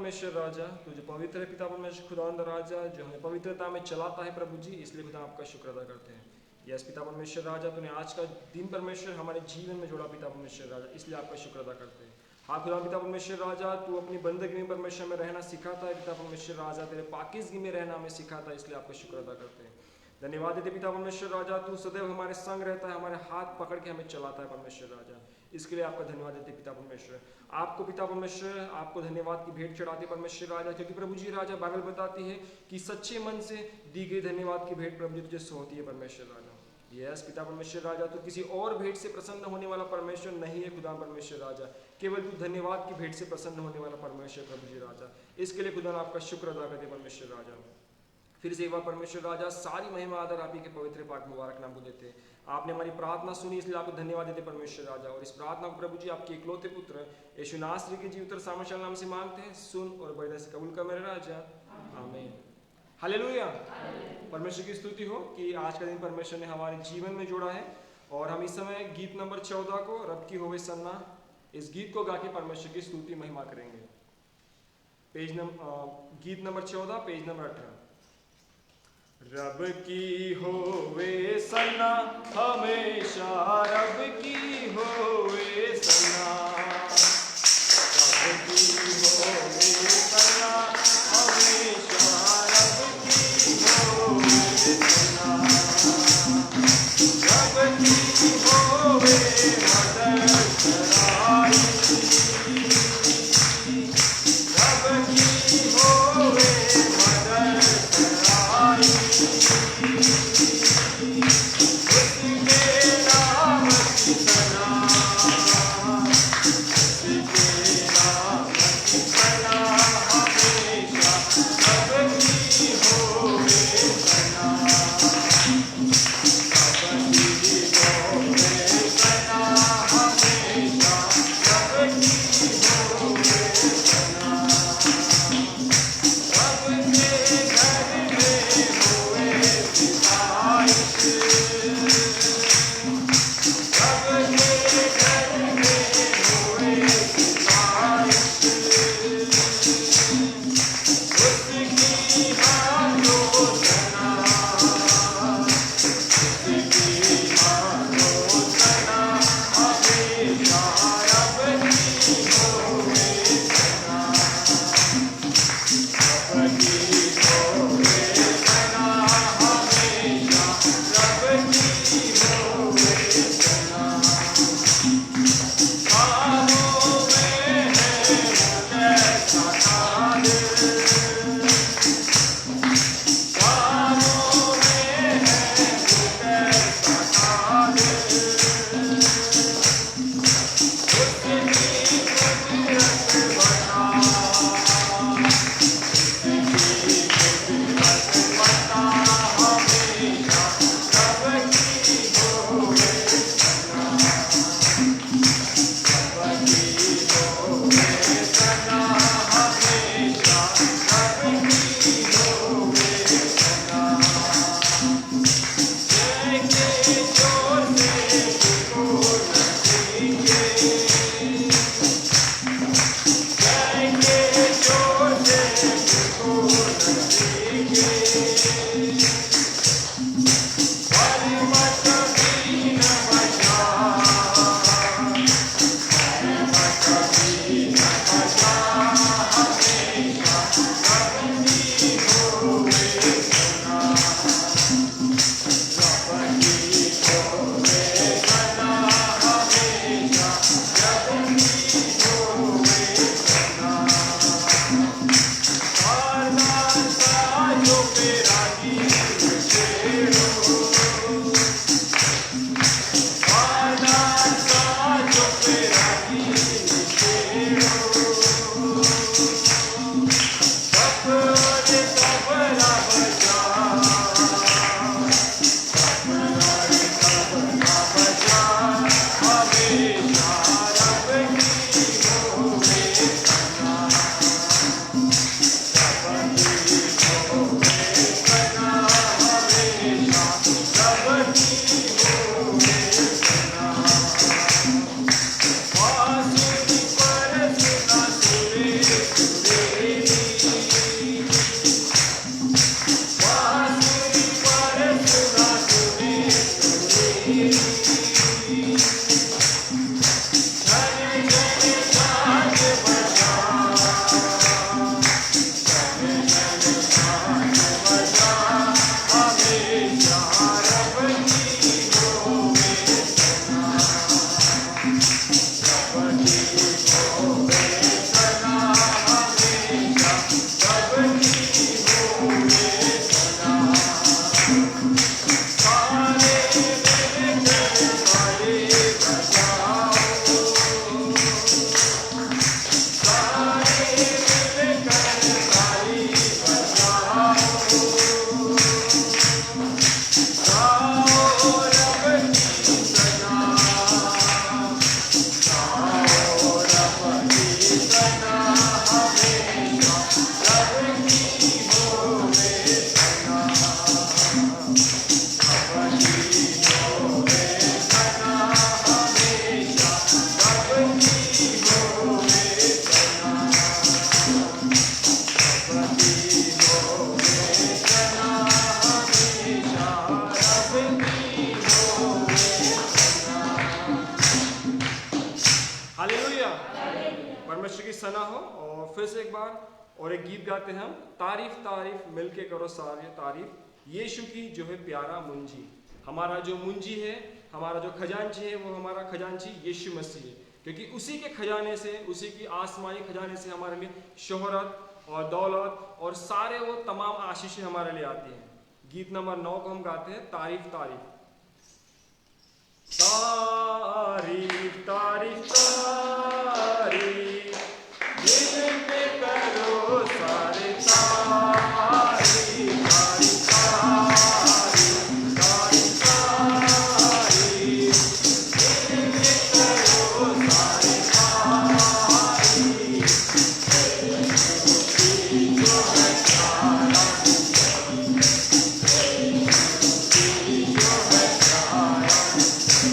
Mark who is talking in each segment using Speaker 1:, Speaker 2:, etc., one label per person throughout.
Speaker 1: परमेश्वर राजा, तू जो पवित्र है पिता परमेश्वर खुदावंद राजा, जो हमें पवित्रता में चलाता है प्रभु जी, इसलिए खुदा आपका शुक्र अदा करते हैं। यस पिता परमेश्वर राजा, तूने आज का दिन परमेश्वर हमारे जीवन में जोड़ा पिता परमेश्वर राजा, इसलिए आपका शुक्र अदा करते हैं। हाँ खुदा पिता परमेश्वर राजा, तू अपनी बंदगी में परमेश्वर में रहना सिखाता है पिता परमेश्वर राजा, तेरे पाकीज़गी में रहना हमें सिखाता है, इसलिए आपका शुक्र अदा करते हैं। धन्यवाद देते पिता परमेश्वर राजा, तू सदैव हमारे संग रहता है, हमारे हाथ पकड़ के हमें चलाता है परमेश्वर राजा, इसके लिए आपका धन्यवाद देते पिता परमेश्वर। आपको पिता परमेश्वर, आपको धन्यवाद की भेंट चढ़ाते परमेश्वर राजा, क्योंकि प्रभु जी राजा बाइबल बताती है कि सच्चे मन से दी गई धन्यवाद की भेंट प्रभु जी तुझे सोती है परमेश्वर राजा। यस पिता परमेश्वर राजा, तो किसी और भेंट से प्रसन्न होने वाला परमेश्वर नहीं है खुदा परमेश्वर राजा, केवल तू धन्यवाद की भेंट से प्रसन्न होने वाला परमेश्वर प्रभु जी राजा, इसके लिए खुदा आपका शुक्र अदा करते परमेश्वर राजा। फिर से एक बार परमेश्वर राजा, सारी महिमा आदर आप ही के पवित्र पाक मुबारक नाम को देते हैं। आपने हमारी प्रार्थना सुनी, इसलिए आपको धन्यवाद देते परमेश्वर राजा, और इस प्रार्थना को प्रभु जी आपके इकलौते पुत्र यीशु नासरी के जीवित सामर्थ्यशाली नाम से मांगते हैं, सुन और बड़े से कबूल कर मेरे राजा, आमीन। हालेलुया। परमेश्वर की स्तुति हो कि आज का दिन परमेश्वर ने हमारे जीवन में जोड़ा है, और हम इस समय गीत नंबर 14 को, रब की होवे सन्ना, इस गीत को गा के परमेश्वर की स्तुति महिमा करेंगे। गीत नंबर 14, पेज नंबर 18। रब की होवे सन्ना हमेशा, रब की होवे सन्ना, रब की होवे सन्ना हमेशा, रब की होवे सन्ना, रब की होवे मदद कराई, रब की होवे मदद कराई, उसके नाम की सना, उसके नाम की फिर से एक बार और एक गीत गाते हैं हम, तारीफ तारीफ मिलके करो सारे तारीफ, यीशु की जो है प्यारा मुंजी। हमारा जो मुंजी है, हमारा जो खजांची है, वो हमारा खजांची यीशु मसीह है, क्योंकि उसी के खजाने से, उसी की आसमानी खजाने से हमारे लिए शोहरत और दौलत और सारे वो तमाम आशीषें हमारे लिए आती हैं। गीत नंबर 9 को हम गाते हैं, तारीफ तारीफ। तारीफ तारीफ तारीफ दिल में करो सारे तारीफ तारीफ तारीफ तारीफ तारीफ दिल में करो सारे तारीफ, जो है प्यारा, जो है प्यारा, उसने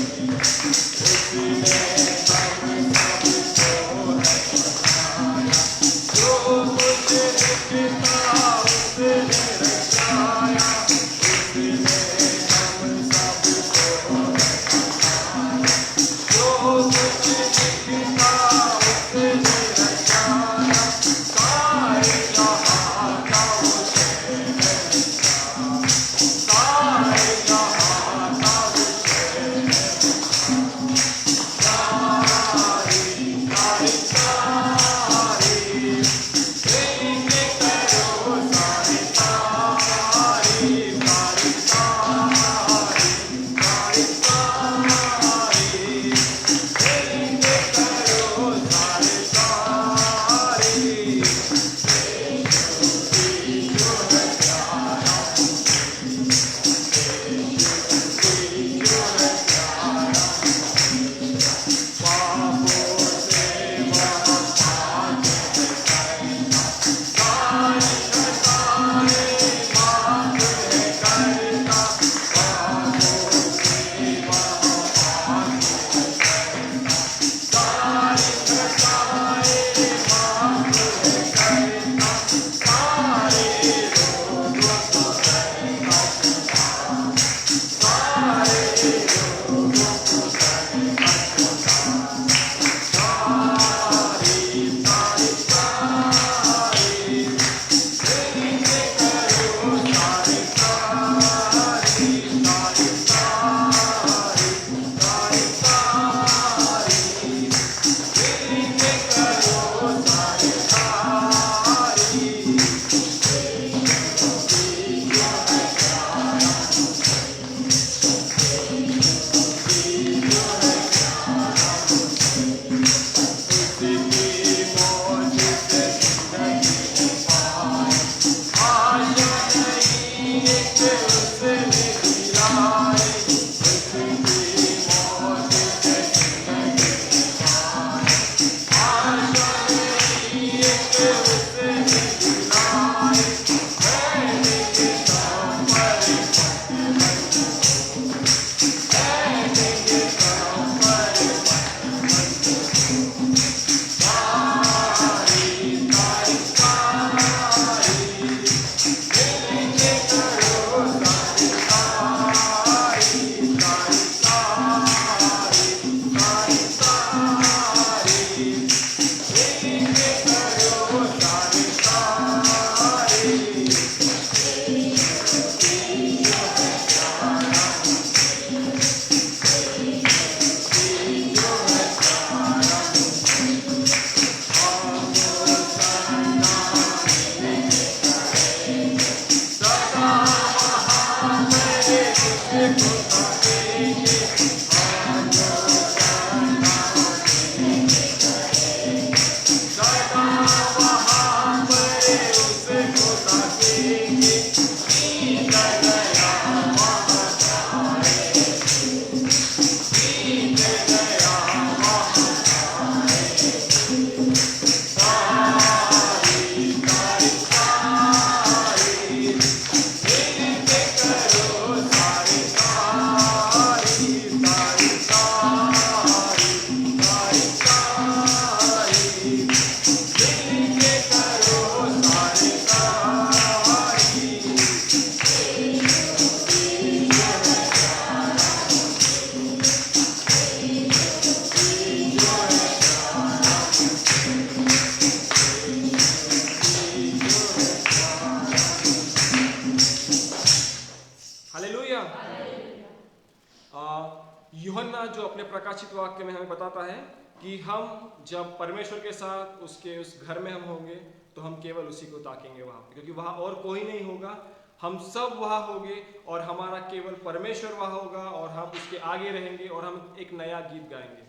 Speaker 1: प्रकाशित वाक्य में हमें बताता है कि हम जब परमेश्वर के साथ उसके उस घर में हम होंगे तो हम केवल उसी को ताकेंगे वहाँ पे, क्योंकि वहाँ और कोई नहीं होगा। हम सब वहाँ होंगे और हमारा केवल परमेश्वर वहाँ होगा और हम उसके आगे रहेंगे और हम एक नया गीत गाएंगे।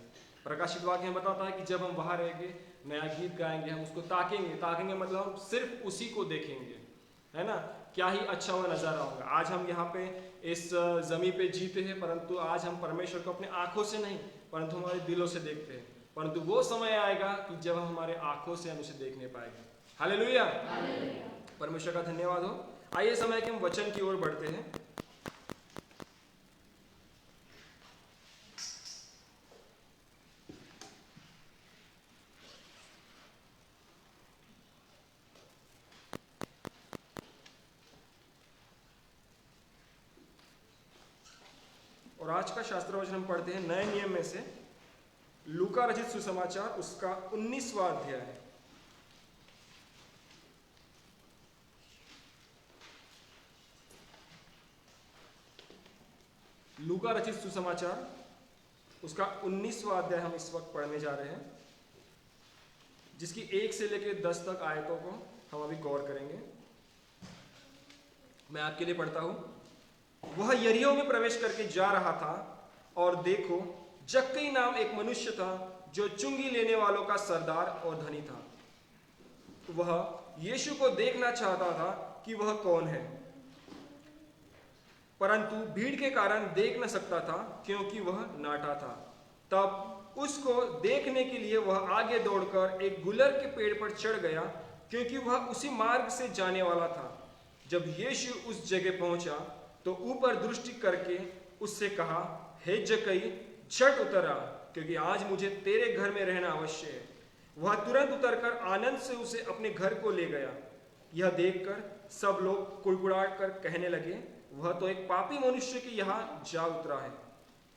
Speaker 1: प्रकाशित वाक्य में बताता है कि जब हम वहाँ रहेंगे नया गीत गाएंगे, हम उसको ताकेंगे मतलब हम सिर्फ उसी को देखेंगे, है ना। क्या ही अच्छा हुआ नज़ारा होगा। आज हम यहाँ पे इस ज़मीन पे जीते हैं, परंतु आज हम परमेश्वर को अपने आँखों से नहीं परंतु हमारे दिलों से देखते हैं। परंतु वो समय आएगा कि जब हम हमारे आँखों से हम उसे देख नहीं पाएंगे। हालेलुया, परमेश्वर का धन्यवाद हो। आइए समय कि हम वचन की ओर बढ़ते हैं। और आज का शास्त्र वचन हम पढ़ते हैं नए नियम में से लूका रचित सुसमाचार उसका 19वां अध्याय। लूका रचित सुसमाचार उसका 19वां अध्याय हम इस वक्त पढ़ने जा रहे हैं, जिसकी 1 से लेकर 10 तक आयतों को हम अभी गौर करेंगे। मैं आपके लिए पढ़ता हूं। वह यरीहो में प्रवेश करके जा रहा था और देखो जक्कई नाम एक मनुष्य था जो चुंगी लेने वालों का सरदार और धनी था। वह यीशु को देखना चाहता था कि वह कौन है, परंतु भीड़ के कारण देख न सकता था क्योंकि वह नाटा था। तब उसको देखने के लिए वह आगे दौड़कर एक गुलर के पेड़ पर चढ़ गया, क्योंकि वह उसी मार्ग से जाने वाला था। जब यीशु उस जगह पहुंचा तो ऊपर दृष्टि करके उससे कहा, हे जक्कई, झट उतर आ, क्योंकि आज मुझे तेरे घर में रहना अवश्य है। वह तुरंत उतरकर आनंद से उसे अपने घर को ले गया। यह देखकर सब लोग कुड़कुड़ाट कर कहने लगे, वह तो एक पापी मनुष्य के यहाँ जा उतरा है।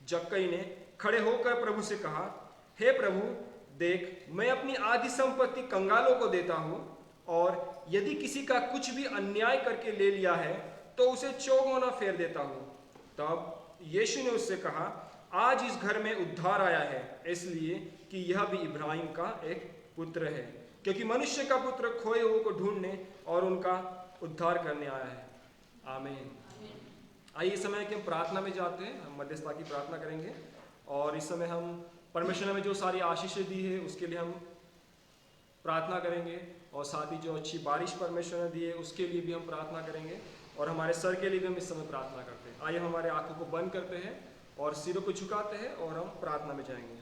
Speaker 1: जक्कई ने खड़े होकर प्रभु से कहा, हे प्रभु, देख, मैं अपनी आधी संपत्ति कंगालों को देता हूँ, और यदि किसी का कुछ भी अन्याय करके ले लिया है तो उसे चौगुना फेर देता हूँ। तब यीशु ने उससे कहा, आज इस घर में उद्धार आया है, इसलिए कि यह भी इब्राहिम का एक पुत्र है, क्योंकि मनुष्य का पुत्र खोए हुए को ढूंढने और उनका उद्धार करने आया है। आमीन। आइए इस समय कि हम प्रार्थना में जाते हैं, हम मध्यस्थता की प्रार्थना करेंगे। और इस समय हम परमेश्वर ने हमें जो सारी आशीषें दी है उसके लिए हम प्रार्थना करेंगे, और साथ ही जो अच्छी बारिश परमेश्वर ने दी है उसके लिए भी हम प्रार्थना करेंगे, और हमारे सर के लिए भी हम इस समय प्रार्थना करते हैं। आइए हम हमारे आंखों को बंद करते हैं और सिरों को झुकाते हैं और हम प्रार्थना में जाएंगे।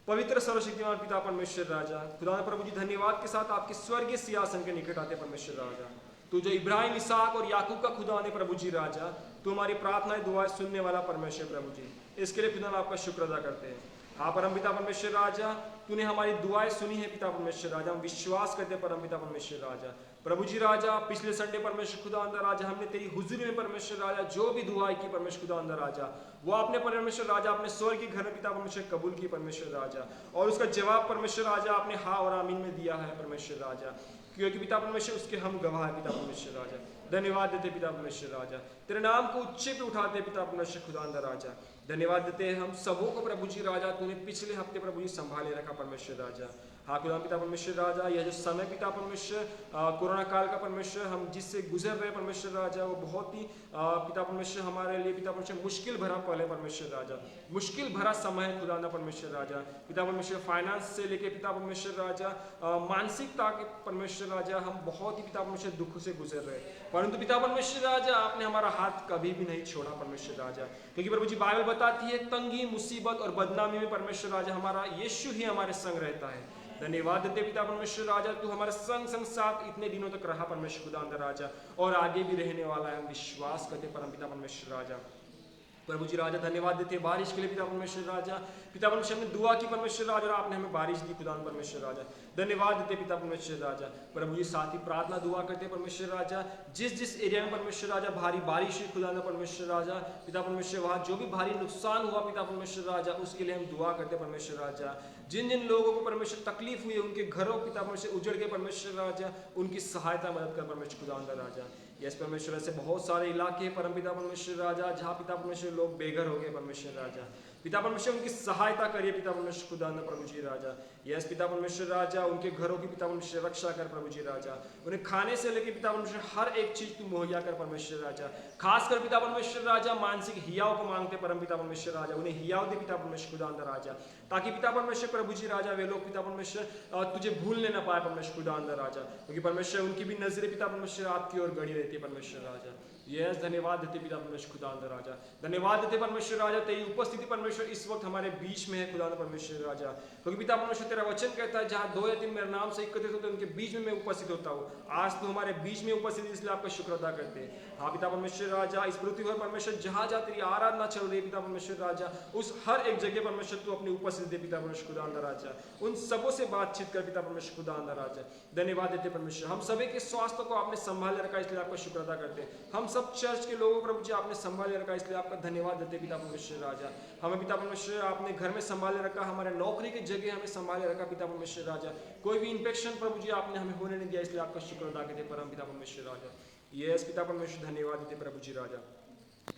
Speaker 1: पवित्र सर्वशक्तिमान पिता परमेश्वर राजा, खुदा प्रभु जी, धन्यवाद के साथ आपके स्वर्गीय सिंहासन के निकट आते परमेश्वर राजा। तू जो इब्राहिम, इसहाक और याकूब का खुदा ने प्रभु जी राजा, तू हमारी प्रार्थनाएं दुआएं सुनने वाला परमेश्वर प्रभु जी, इसके लिए खुदा आपका शुक्र अदा करते हैं। हाँ परम पिता परमेश्वर राजा, तूने हमारी दुआएं सुनी है पिता परमेश्वर राजा, हम विश्वास करते हैं परम पिता परमेश्वर राजा। प्रभु जी राजा, पिछले संडे परमेश्वर खुदा अंदर राजा हमने तेरी हुजूरी में परमेश्वर राजा जो भी दुआएं की परमेश्वर खुदा अंदर राजा, वो आपने परमेश्वर राजा अपने स्वर्ग के घर में पिता परमेश्वर कबूल की परमेश्वर राजा, और उसका जवाब परमेश्वर राजा आपने हाँ और आमीन में दिया है परमेश्वर राजा, क्योंकि पिता परमेश्वर उसके हम गवाह है पिता परमेश्वर राजा। धन्यवाद देते पिता परमेश्वर राजा, तेरे नाम को ऊंचे पे उठाते पिता परमेश्वर खुदा अंदर राजा। धन्यवाद देते हैं हम सबों को प्रभु जी राजा, तूने पिछले हफ्ते प्रभु जी संभाले रखा परमेश्वर राजा। हाँ खुदा पिता परमेश्वर राजा, यह जो समय पिता परमेश्वर कोरोना काल का परमेश्वर हम जिससे गुजर रहे परमेश्वर राजा, वो बहुत ही पिता परमेश्वर हमारे लिए पिता परमेश्वर मुश्किल भरा पल है परमेश्वर राजा, मुश्किल भरा समय है खुदा परमेश्वर राजा। पिता परमेश्वर फाइनेंस से लेके पिता परमेश्वर राजा मानसिकता के परमेश्वर राजा हम बहुत ही पिता परमेश्वर दुख से गुजर रहे, परंतु पिता परमेश्वर राजा आपने हमारा हाथ कभी भी नहीं छोड़ा परमेश्वर राजा, क्योंकि प्रभु जी बाइबल बताती है तंगी, मुसीबत और बदनामी में परमेश्वर राजा हमारा यीशु ही हमारे संग रहता है। धन्यवाद देते पिता परमेश्वर राजा, तू हमारे संग संग साथ इतने दिनों तक रहा परमेश्वर खुदा अंदर राजा, और आगे भी रहने वाला है, हम विश्वास करते परम पिता परमेश्वर राजा। प्रभु जी राजा धन्यवाद देते हैं बारिश के लिए पिता परमेश्वर राजा, पिता परमेश्वर ने दुआ की परमेश्वर राजा और आपने हमें बारिश दी खुदा परमेश्वर राजा। धन्यवाद देते पिता परमेश्वर राजा। प्रभु जी साथ ही प्रार्थना दुआ करते परमेश्वर राजा, जिस जिस एरिया में परमेश्वर राजा भारी बारिश हुई खुदा परमेश्वर राजा, पिता परमेश्वर वहाँ जो भी भारी नुकसान हुआ पिता परमेश्वर राजा उसके लिए हम दुआ करते परमेश्वर राजा। जिन जिन लोगों को परमेश्वर तकलीफ हुई उनके घरों पिता परमेश्वर उजड़ के परमेश्वर राजा उनकी सहायता मदद कर परमेश्वर खुदा अंदर राजा। यस परमेश्वर, ऐसे बहुत सारे इलाके हैं परम पिता परमेश्वर राजा जहाँ पिता परमेश्वर लोग बेघर हो गए परमेश्वर राजा, पिता परमेश्वर उनकी सहायता करिए पिता परमेश्वर खुदावंद प्रभु जी राजा। यस पिता परमेश्वर राजा, उनके घरों की पिता परमेश्वर रक्षा कर प्रभु जी राजा। उन्हें खाने से लेकर पिता परमेश्वर हर एक चीज तू मुहैया कर परमेश्वर राजा। खासकर पिता परमेश्वर राजा मानसिक हियाव को मांगते परम पिता परमेश्वर राजा, उन्हें हियाव दे पिता परमेश्वर खुदावंद राजा, ताकि पिता परमेश्वर प्रभु जी राजा वे लोग पिता परमेश्वर तुझे भूलने न पाए परमेश्वर खुदावंद राजा, क्योंकि परमेश्वर उनकी भी नजरें पिता परमेश्वर आपकी ओर गड़ी रहती है परमेश्वर राजा। यस धन्यवाद देते पिता परमेश्वर खुदावंद राजा, धन्यवाद देते परमेश्वर राजा, तेरी उपस्थिति परमेश्वर इस वक्त हमारे बीच में है खुदावंद परमेश्वर राजा, क्योंकि पिता परमेश्वर तेरा वचन कहता है जहाँ 2 या 3 मेरे नाम से एकत्रित होते हैं उनके बीच में मैं उपस्थित होता हूँ। आज तो हमारे बीच में उपस्थित, इसलिए आपका शुक्र अदा करते हैं। हाँ पिता परमेश्वर राजा, इस पृथ्वी पर परमेश्वर जहाँ जहाँ तेरी आराधना चल रही है पिता परमेश्वर राजा, उस हर एक जगह परमेश्वर तू अपनी उपस्थिति दे पिता परमेश्वर खुदावंद राजा, उन सबों से बातचीत कर पिता परमेश्वर खुदावंद राजा। धन्यवाद देते परमेश्वर, हम सभी के स्वास्थ्य को आपने संभाल रखा, इसलिए आपका शुक्र अदा करते हैं। हम सब चर्च के लोगों प्रभु जी आपने संभाले रखा, इसलिए आपका धन्यवाद देते पिता परमेश्वर राजा। हमें पिता परमेश्वर आपने घर में संभाले रखा, हमारे नौकरी की जगह हमें संभाले रखा पिता परमेश्वर राजा, कोई भी इन्फेक्शन प्रभु जी आपने हमें होने नहीं दिया, इसलिए आपका शुक्र अदा करते परम पिता परमेश्वर राजा। यस पिता परमेश्वर धन्यवाद देते प्रभु जी राजा।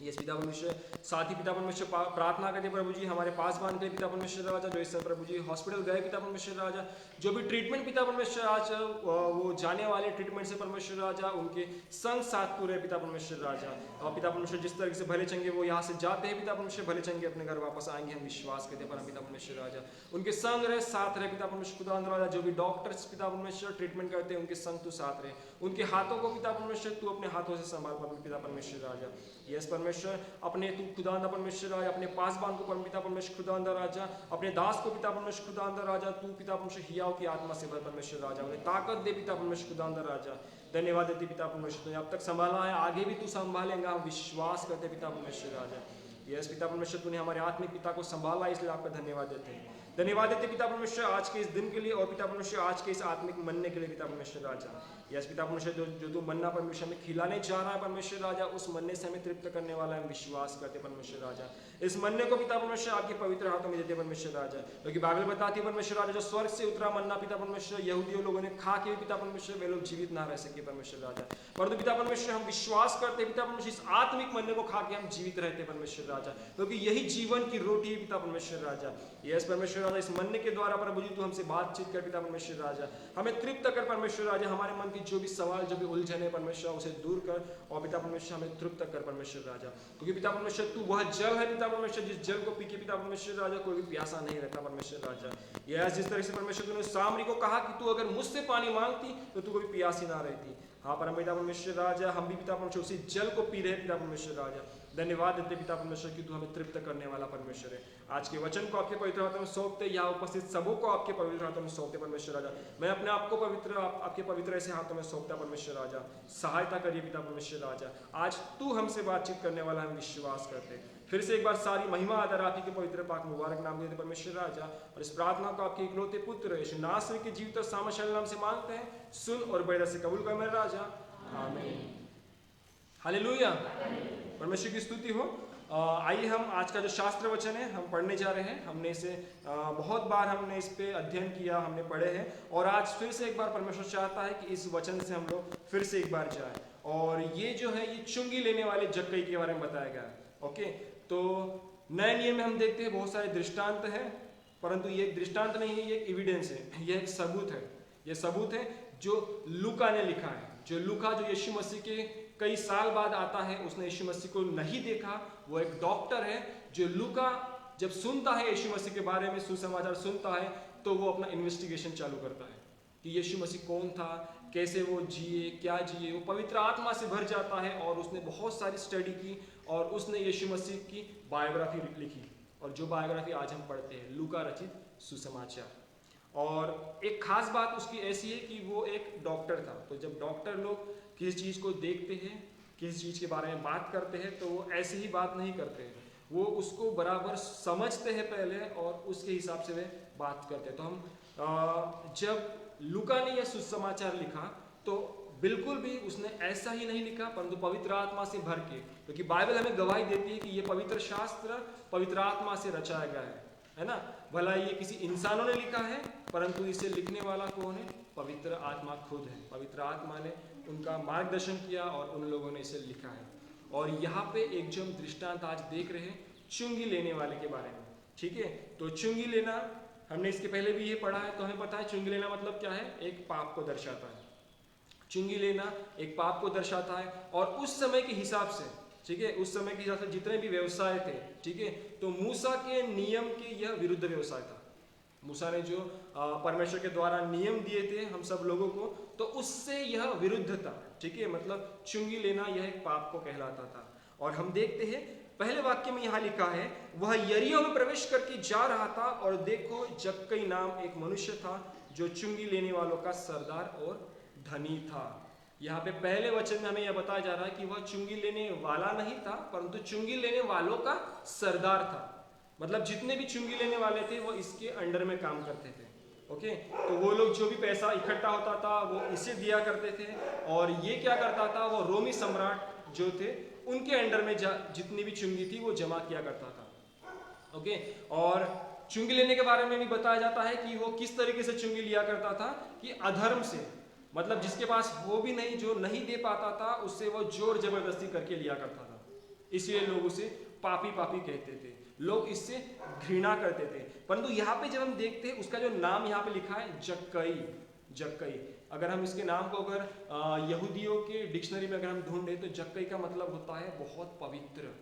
Speaker 1: यस पिता परमेश्वर, साथ ही पिता परमेश्वर प्रार्थना करते प्रभु जी हमारे पास बांध के पिता परमेश्वर राजा, जो इस समय प्रभु जी हॉस्पिटल गए पिता परमेश्वर राजा, जो भी ट्रीटमेंट पिता परमेश्वर आज वो जाने वाले ट्रीटमेंट से परमेश्वर राजा उनके संग साथ तू रहे पिता परमेश्वर राजा। और पिता परमेश्वर जिस तरह से भले चंगे वो यहाँ से जाते हैं पिता परमेश्वर, भले चंगे अपने घर वापस आएंगे, हम विश्वास करते परम पिता परमेश्वर राजा, उनके संग रहे, साथ रहे पिता परमेश्वर खुदावंद राजा। जो भी डॉक्टर्स पिता परमेश्वर ट्रीटमेंट करते हैं उनके संग तू साथ रहे, उनके हाथों को पिता परमेश्वर तू अपने हाथों से संभाल पिता परमेश्वर राजा। यस परमेश्वर, अपने तू खुदावंद परमेश्वर राजा अपने पास बांध को पिता परमेश्वर खुदावंद राजा, अपने दास को पिता परमेश्वर खुदावंद राजा, तू पिता परमेश्वर हियाव की आत्मा से भर परमेश्वर राजा, उन्हें ताकत दे पिता परमेश्वर खुदावंद राजा। धन्यवाद देते पिता परमेश्वर, तूने अब तक संभाला है, आगे भी तू संभालेगा, हम विश्वास करते पिता परमेश्वर राजा। यस पिता परमेश्वर, तूने हमारे आत्मिक पिता को संभाला, इसलिए आपका धन्यवाद देते हैं। धन्यवाद देते पिता परमेश्वर आज के इस दिन के लिए, और पिता परमेश्वर आज के इस आत्मिक मनने के लिए पिता परमेश्वर राजा। यस पिता परमेश्वर, जो तू मन्ना परमेश्वर में खिलाने जा रहा है परमेश्वर राजा, उस मन्ने से हमें तृप्त करने वाला है, विश्वास करते परमेश्वर राजा। इस मन्ने को पिता परमेश्वर आपके पवित्र हाथों में देते परमेश्वर राजा, क्योंकि बाइबल बताती है परमेश्वर राजा, जो स्वर्ग से उतरा मन्ना पिता परमेश्वर यहूदियों लोगों ने खा के पिता परमेश्वर वे लोग जीवित ना रह सके परमेश्वर राजा, परंतु पिता परमेश्वर हम विश्वास करते पिता परमेश्वर इस आत्मिक मन्ने को खा के हम जीवित रहते परमेश्वर राजा, क्योंकि यही जीवन की रोटी है पिता परमेश्वर राजा। यस परमेश्वर राजा, इस मन्ने के द्वारा प्रभु जी तू हमसे बातचीत कर पिता परमेश्वर राजा, हमें तृप्त कर परमेश्वर राजा, हमारे मन की जो भी सवाल जो भी उलझन है परमेश्वर उसे दूर कर, और पिता परमेश्वर हमें तृप्त कर परमेश्वर राजा, क्योंकि पिता परमेश्वर तू वह जल है पिता परमेश्वर, जिस जल को पी के पिता परमेश्वर राजा कोई भी प्यासा नहीं रहता परमेश्वर राजा। यह जिस तरह से परमेश्वर तूने सामरी को कहा कि तू अगर मुझसे पानी मांगती तो तू कभी प्यासी ना रहती। हाँ परम पिता परमेश्वर राजा, हम भी पिता परमेश्वर उसी जल को पी रहे पिता परमेश्वर राजा। धन्यवाद देते पिता परमेश्वर कि तू हमें तृप्त करने वाला परमेश्वर है। आज के वचन को आपके पवित्र हाथों में सौंपते, यहाँ उपस्थित सबों को आपके पवित्र हाथों में सौंपते परमेश्वर राजा। मैं अपने आप को पवित्र आपके पवित्र ऐसे हाथों में सौंपता परमेश्वर राजा, सहायता करिए पिता परमेश्वर राजा। आज तू हमसे बातचीत करने वाला हम विश्वास करते। फिर से एक बार सारी महिमा आदर आप ही के पवित्र पाक मुबारक नाम देते परमेश्वर राजा, और इस प्रार्थना को आपके इकलौते पुत्र यीशु नासरी के जीवित और सामर्थ्यशाली नाम से मांगते हैं, सुन और बड़े से कबूल कर मेरे राजा, आमीन। हालेलुया, परमेश्वर की स्तुति हो। आइए हम आज का जो शास्त्र वचन है हम पढ़ने जा रहे हैं। हमने इसे बहुत बार हमने इस पे अध्ययन किया, हमने पढ़े हैं, और आज फिर से एक बार परमेश्वर चाहता है कि इस वचन से हम लोग फिर से एक बार जाएं। और ये जो है ये चुंगी लेने वाले जक्कई के बारे में बताया गया है। ओके, तो नए नियम में हम देखते हैं बहुत सारे दृष्टांत है, परंतु ये एक दृष्टांत नहीं है, ये एक एविडेंस है, ये एक सबूत है। ये सबूत है जो लूका ने लिखा है। जो लूका जो यीशु मसीह के कई साल बाद आता है, उसने यीशु मसीह को नहीं देखा, वो एक डॉक्टर है। जो लूका जब सुनता है यीशु मसीह के बारे में सुसमाचार सुनता है, तो वो अपना इन्वेस्टिगेशन चालू करता है कि यीशु मसीह कौन था, कैसे वो जिए, क्या जिए। वो पवित्र आत्मा से भर जाता है और उसने बहुत सारी स्टडी की और उसने यीशु मसीह की बायोग्राफी लिखी, और जो बायोग्राफी आज हम पढ़ते हैं, लूका रचित सुसमाचार। और एक खास बात उसकी ऐसी है कि वो एक डॉक्टर था। तो जब डॉक्टर लोग किसी चीज़ को देखते हैं, किसी चीज़ के बारे में बात करते हैं, तो वो ऐसे ही बात नहीं करते हैं, वो उसको बराबर समझते हैं पहले और उसके हिसाब से वे बात करते हैं। तो हम जब लूका ने यह सुसमाचार लिखा तो बिल्कुल भी उसने ऐसा ही नहीं लिखा, परंतु पवित्र आत्मा से भर के, क्योंकि बाइबल हमें गवाही देती है कि ये पवित्र शास्त्र पवित्र आत्मा से रचाया गया है ना। भला ये किसी इंसानों ने लिखा है, परंतु इसे लिखने वाला कौन है? पवित्र आत्मा खुद है। पवित्र आत्मा ने उनका मार्गदर्शन किया और उन लोगों ने इसे लिखा है। और यहाँ पे एक जो हम दृष्टांत आज देख रहे हैं चुंगी लेने वाले के बारे में, ठीक है। तो चुंगी लेना, हमने इसके पहले भी ये पढ़ा है, तो हमें पता है चुंगी लेना मतलब क्या है, एक पाप को दर्शाता है। चुंगी लेना एक पाप को दर्शाता है, और उस समय के हिसाब से, ठीक है, उस समय के हिसाब से जितने भी व्यवसाय थे, ठीक है, तो मूसा के नियम के यह विरुद्ध व्यवसाय था। मूसा ने जो परमेश्वर के द्वारा नियम दिए थे हम सब लोगों को, तो उससे यह विरुद्ध था, ठीक है। मतलब चुंगी लेना यह एक पाप को कहलाता था। और हम देखते हैं पहले वाक्य में यहाँ लिखा है, वह यरीहो में प्रवेश करके जा रहा था, और देखो जक्कई नाम एक मनुष्य था जो चुंगी लेने वालों का सरदार और धनी था। यहाँ पे पहले वचन में हमें यह बताया जा रहा है कि वह चुंगी लेने वाला नहीं था, परंतु चुंगी लेने वालों का सरदार था। मतलब जितने भी चुंगी लेने वाले थे वो इसके अंडर में काम करते थे। ओके, तो वो लोग जो भी पैसा इकट्ठा होता था वो इसे दिया करते थे, और ये क्या करता था, वो रोमी सम्राट जो थे उनके अंडर में जितनी भी चुंगी थी वो जमा किया करता था। ओके, और चुंगी लेने के बारे में भी बताया जाता है कि वो किस तरीके से चुंगी लिया करता था, कि अधर्म से, मतलब जिसके पास हो भी नहीं, जो नहीं दे पाता था, उससे वो जोर जबरदस्ती करके लिया करता था। इसलिए लोग उसे पापी पापी कहते थे, लोग इससे घृणा करते थे। परंतु यहाँ पे जब हम देखते हैं उसका जो नाम यहाँ पे लिखा है जक्कई, जक्कई, अगर हम इसके नाम को अगर यहूदियों के डिक्शनरी में अगर हम ढूंढे तो जक्कई का मतलब होता है बहुत पवित्र।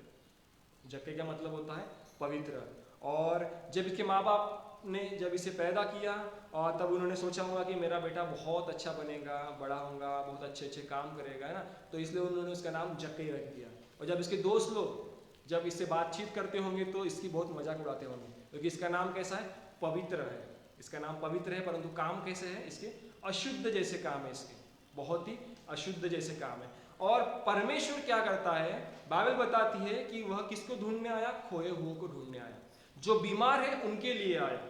Speaker 1: जक्कई का मतलब होता है पवित्र। और जब इसके माँ बाप ने जब इसे पैदा किया, और तब उन्होंने सोचा होगा कि मेरा बेटा बहुत अच्छा बनेगा, बड़ा होगा, बहुत अच्छे अच्छे काम करेगा, है ना, तो इसलिए उन्होंने उसका नाम जक्कई रख दिया। और जब इसके दोस्त लोग जब इससे बातचीत करते होंगे तो इसकी बहुत मजाक उड़ाते होंगे, क्योंकि इसका नाम कैसा है, पवित्र है। इसका नाम पवित्र है, परंतु काम कैसे है इसके, अशुद्ध जैसे काम है इसके, बहुत ही अशुद्ध जैसे काम है। और परमेश्वर क्या करता है, बाइबल बताती है कि वह किसको ढूंढने आया, खोए हुए को ढूंढने आया। जो बीमार है उनके लिए आया,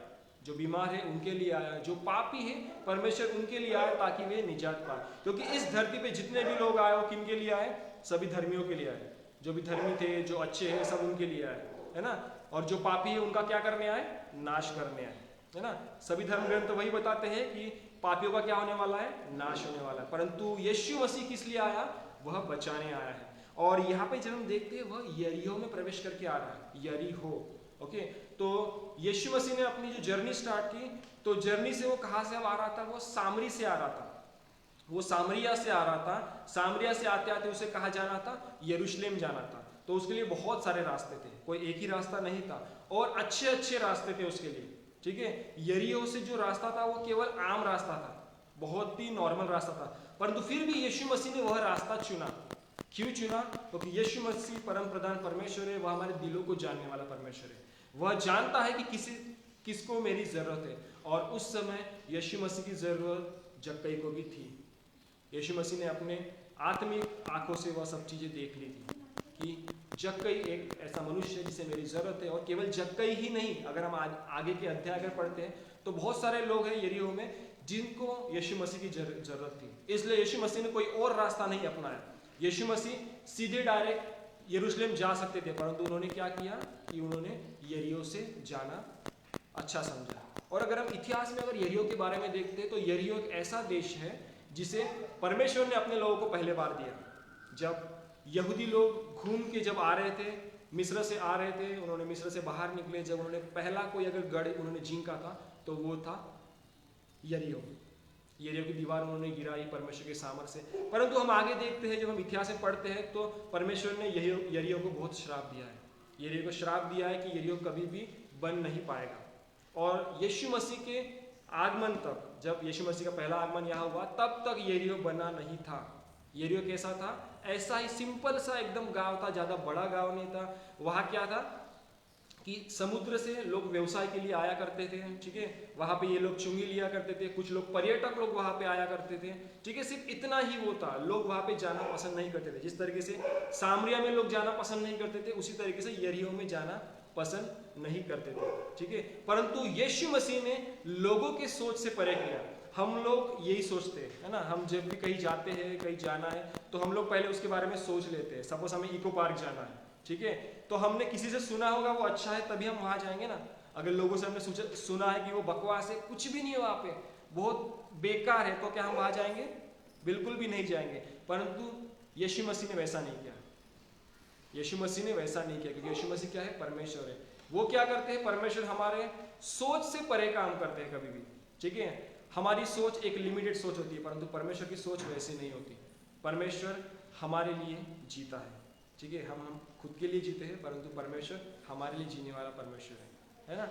Speaker 1: जो बीमार है उनके लिए आया, जो पापी है परमेश्वर उनके लिए आया, ताकि वे निजात पाए। क्योंकि इस धरती पे जितने भी लोग आए वो किनके लिए आए, सभी धर्मियों के लिए आए। जो भी धर्मी थे, जो अच्छे हैं, सब उनके लिए आए, है ना। और जो पापी है उनका क्या करने आए, नाश करने आए, है ना। सभी धर्म ग्रंथ वही बताते हैं कि पापियों का क्या होने वाला है, नाश होने वाला है। परंतु यीशु मसीह किस लिए आया, वह बचाने आया है। और यहाँ पे जब हम देखते हैं वह यरीहो में प्रवेश करके आ रहा है, यरीहो। ओके, तो यीशु मसीह ने अपनी जो जर्नी स्टार्ट की, तो जर्नी से वो कहाँ से आ रहा था, वो सामरी से आ रहा था, वो सामरिया से आ रहा था। सामरिया से आते आते उसे कहाँ जाना था, यरूशलेम जाना था। तो उसके लिए बहुत सारे रास्ते थे, कोई एक ही रास्ता नहीं था, और अच्छे अच्छे रास्ते थे उसके लिए, ठीक है। यरीहो से जो रास्ता था वो केवल आम रास्ता था, बहुत ही नॉर्मल रास्ता था, परंतु फिर भी यीशु मसीह ने वह रास्ता चुना। क्यों चुना, क्योंकि यीशु मसीह परम प्रधान परमेश्वर है, वह हमारे दिलों को जानने वाला परमेश्वर है। वह जानता है कि किसको मेरी जरूरत है, और उस समय यीशु मसीह की जरूरत जक्कई को भी थी। यीशु मसीह ने अपने आत्मिक आंखों से वह सब चीजें देख ली थी कि जक्कई एक ऐसा मनुष्य है जिसे मेरी जरूरत है। और केवल जक्कई ही नहीं, अगर हम आगे के अध्याय अगर पढ़ते हैं तो बहुत सारे लोग हैं यरीहो में जिनको यीशु मसीह की जरूरत थी। इसलिए यीशु मसीह ने कोई और रास्ता नहीं अपनाया। यीशु मसीह सीधे डायरेक्ट यरूशलेम जा सकते थे, परंतु उन्होंने क्या किया कि उन्होंने यरीहो से जाना अच्छा समझा। और अगर हम इतिहास में अगर यरीहो के बारे में देखते हैं तो यरीहो एक ऐसा देश है जिसे परमेश्वर ने अपने लोगों को पहले बार दिया। जब यहूदी लोग घूम के जब आ रहे थे, मिस्र से आ रहे थे, उन्होंने मिस्र से बाहर निकले, जब उन्होंने पहला कोई अगर गढ़ उन्होंने जींका था तो वो था यरीहो। यरीहो की दीवार उन्होंने गिराई परमेश्वर के सामर्थ से। परंतु हम आगे देखते हैं, जब हम इतिहास में पढ़ते हैं तो परमेश्वर ने यरीहो को बहुत श्राप दिया है। यरीहो को श्राप दिया है कि यरीहो कभी भी बन नहीं पाएगा। और यीशु मसीह के आगमन तक, जब यीशु मसीह का पहला आगमन यहाँ हुआ, तब तक यरीहो बना नहीं था। यरीहो कैसा था, ऐसा ही सिंपल सा एकदम गांव था, ज्यादा बड़ा गांव नहीं था। वहाँ क्या था कि समुद्र से लोग व्यवसाय के लिए आया करते थे, ठीक है। वहाँ पे ये लोग चुंगी लिया करते थे, कुछ लोग पर्यटक लोग वहाँ पे आया करते थे, ठीक है। सिर्फ इतना ही वो था, लोग वहाँ पे जाना पसंद नहीं करते थे। जिस तरीके से सामरिया में लोग जाना पसंद नहीं करते थे, उसी तरीके से यरीहो में जाना पसंद नहीं करते थे, ठीक है। परंतु यीशु मसीह ने लोगों के सोच से परे किया। हम लोग यही सोचते हैं, है ना, हम जब भी कहीं जाते हैं, कहीं जाना है, तो हम लोग पहले उसके बारे में सोच लेते हैं। सपोज हमें इको पार्क जाना है, ठीक है, तो हमने किसी से सुना होगा वो अच्छा है, तभी हम वहाँ जाएंगे ना। अगर लोगों से हमने सुना है कि वो बकवास है, कुछ भी नहीं है वहाँ पे, बहुत बेकार है, तो क्या हम वहाँ जाएंगे? बिल्कुल भी नहीं जाएंगे। परंतु यीशु मसीह ने वैसा नहीं किया। यीशु मसीह ने वैसा नहीं किया, क्योंकि यीशु मसीह क्या है? परमेश्वर है। वो क्या करते हैं, परमेश्वर हमारे सोच से परे काम करते हैं कभी भी, ठीक है। हमारी सोच एक लिमिटेड सोच होती है, परंतु परमेश्वर की सोच वैसी नहीं होती। परमेश्वर हमारे लिए जीता है, ठीक है। हम खुद के लिए जीते हैं, परंतु परमेश्वर हमारे लिए जीने वाला परमेश्वर है ना।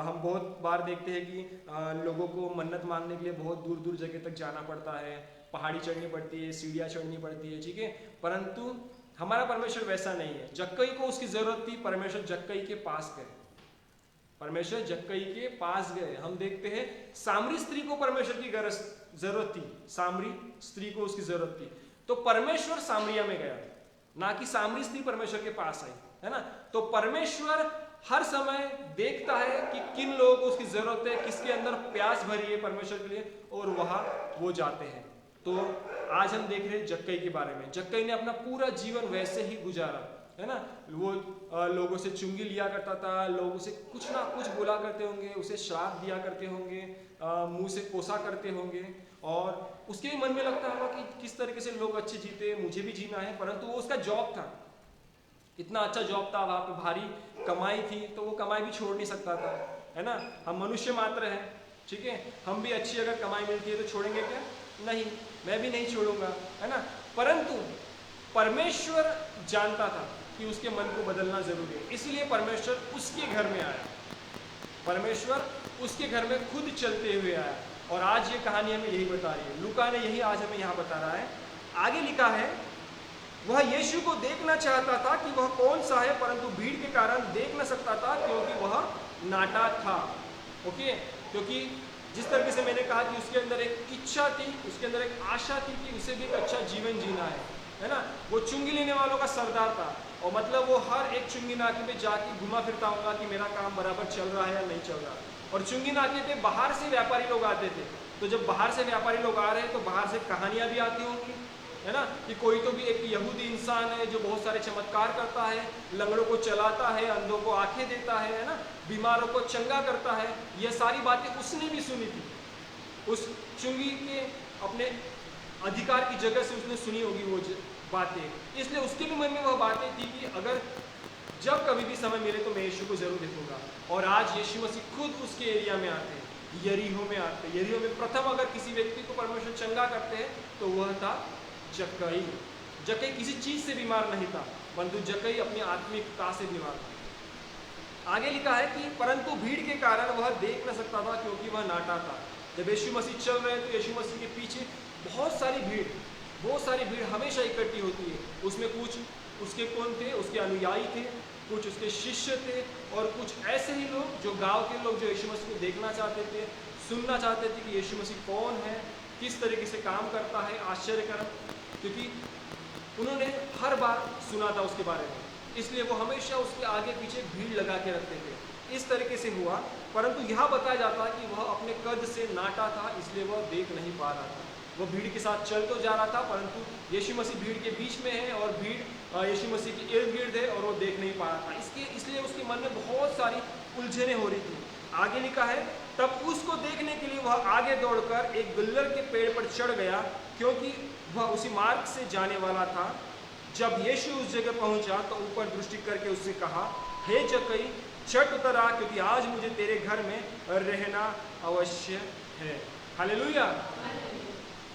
Speaker 1: हम बहुत बार देखते हैं कि लोगों को मन्नत मांगने के लिए बहुत दूर दूर जगह तक जाना पड़ता है, पहाड़ी चढ़नी पड़ती है, सीढ़ियाँ चढ़नी पड़ती है, ठीक है। परंतु हमारा परमेश्वर वैसा नहीं है। जक्कई को उसकी जरूरत थी, परमेश्वर जक्कई के पास गए, परमेश्वर जक्कई के पास गए। हम देखते हैं सामरी स्त्री को परमेश्वर की जरूरत थी, सामरी स्त्री को उसकी जरूरत थी, तो परमेश्वर सामरिया में गया, ना कि सामरी स्त्री परमेश्वर के पास आई, है ना। तो परमेश्वर हर समय देखता है कि किन लोगों को उसकी जरूरत है, किसके अंदर प्यास भरी है परमेश्वर के लिए, और वहां वो जाते हैं। तो आज हम देख रहे हैं जक्कई के बारे में। जक्कई ने अपना पूरा जीवन वैसे ही गुजारा, है ना। वो लोगों से चुंगी लिया करता था, लोगों से कुछ ना कुछ बोला करते होंगे, उसे श्राप दिया करते होंगे, मुंह से कोसा करते होंगे, और उसके भी मन में लगता होगा कि किस तरीके से लोग अच्छे जीते, मुझे भी जीना है। परंतु वो उसका जॉब था, इतना अच्छा जॉब था, वहां पे भारी कमाई थी, तो वो कमाई भी छोड़ नहीं सकता था, है ना। हम मनुष्य मात्र हैं, ठीक है। हम भी अच्छी अगर कमाई मिलती है तो छोड़ेंगे क्या? नहीं, मैं भी नहीं छोड़ूंगा, है ना। परंतु परमेश्वर जानता था कि उसके मन को बदलना जरूरी है, इसलिए परमेश्वर उसके घर में आया, परमेश्वर उसके घर में खुद चलते हुए आया। और आज ये कहानी हमें यही बता रही है, लूका ने यही आज हमें यहाँ बता रहा है। आगे लिखा है, वह यीशु को देखना चाहता था कि वह कौन सा है, परंतु भीड़ के कारण देख न सकता था, क्योंकि वह नाटा था। ओके, क्योंकि जिस तरीके से मैंने कहा कि उसके अंदर एक इच्छा थी, उसके अंदर एक आशा थी कि उसे भी एक अच्छा जीवन जीना है ना। वो चुंगी लेने वालों का सरदार था, और मतलब वो हर एक चुंगी नाके पे जाके घुमा फिरता होगा कि मेरा काम बराबर चल रहा है या नहीं चल रहा। और चुंगी नाके पे बाहर से व्यापारी लोग आते थे, तो जब बाहर से व्यापारी लोग आ रहे हैं तो बाहर से कहानियां भी आती होंगी, है ना, कि कोई तो भी एक यहूदी इंसान है जो बहुत सारे चमत्कार करता है, लंगड़ों को चलाता है, अंधों को आंखें देता है ना, बीमारों को चंगा करता है। ये सारी बातें उसने भी सुनी थी, उस चुंगी के अपने अधिकार की जगह से उसने सुनी होगी वो बातें, इसलिए उसके भी मन में वह बातें थी कि अगर जब कभी भी समय मिले तो मैं यीशु को जरूर देखूंगा। और आज यीशु मसीह खुद उसके एरिया में आते हैं, यरीहो में आते हैं। यरीहो में प्रथम अगर किसी व्यक्ति को परमेश्वर चंगा करते हैं तो वह था जक्कई। जक्कई किसी चीज से बीमार नहीं था, परंतु जक्कई अपनी आत्मिकता से बीमार था। आगे लिखा है कि परंतु भीड़ के कारण वह देख न सकता था, क्योंकि वह नाटा था। जब यीशु मसीह चल रहे तो यीशु मसीह के पीछे बहुत सारी भीड़ हमेशा इकट्ठी होती है। उसमें कुछ उसके कौन थे, उसके अनुयायी थे, कुछ उसके शिष्य थे, और कुछ ऐसे ही लोग जो गांव के लोग जो यीशु मसीह को देखना चाहते थे, सुनना चाहते थे कि यीशु मसीह कौन है, किस तरीके से काम करता है, आश्चर्यकरक, क्योंकि उन्होंने हर बार सुना था उसके बारे में, इसलिए वो हमेशा उसके आगे पीछे भीड़ लगा के रखते थे। इस तरीके से हुआ, परंतु यहाँ बताया जाता है कि वह अपने कद से नाटा था, इसलिए वह देख नहीं पा रहा था। वो भीड़ के साथ चल तो जा रहा था, परंतु यीशु मसीह भीड़ के बीच में है और भीड़ यीशु मसीह के इर्द गिर्द है, और वो देख नहीं पा रहा था। इसलिए उसके मन में बहुत सारी उलझने हो रही थी। आगे लिखा है, तब उसको देखने के लिए वह आगे दौड़कर एक गुल्लर के पेड़ पर चढ़ गया, क्योंकि वह उसी मार्ग से जाने वाला था। जब यीशु उस जगह पहुंचा तो ऊपर दृष्टि करके उससे कहा, हे जक्कई, झट उतर आ, क्योंकि आज मुझे तेरे घर में रहना अवश्य है। हालेलुया।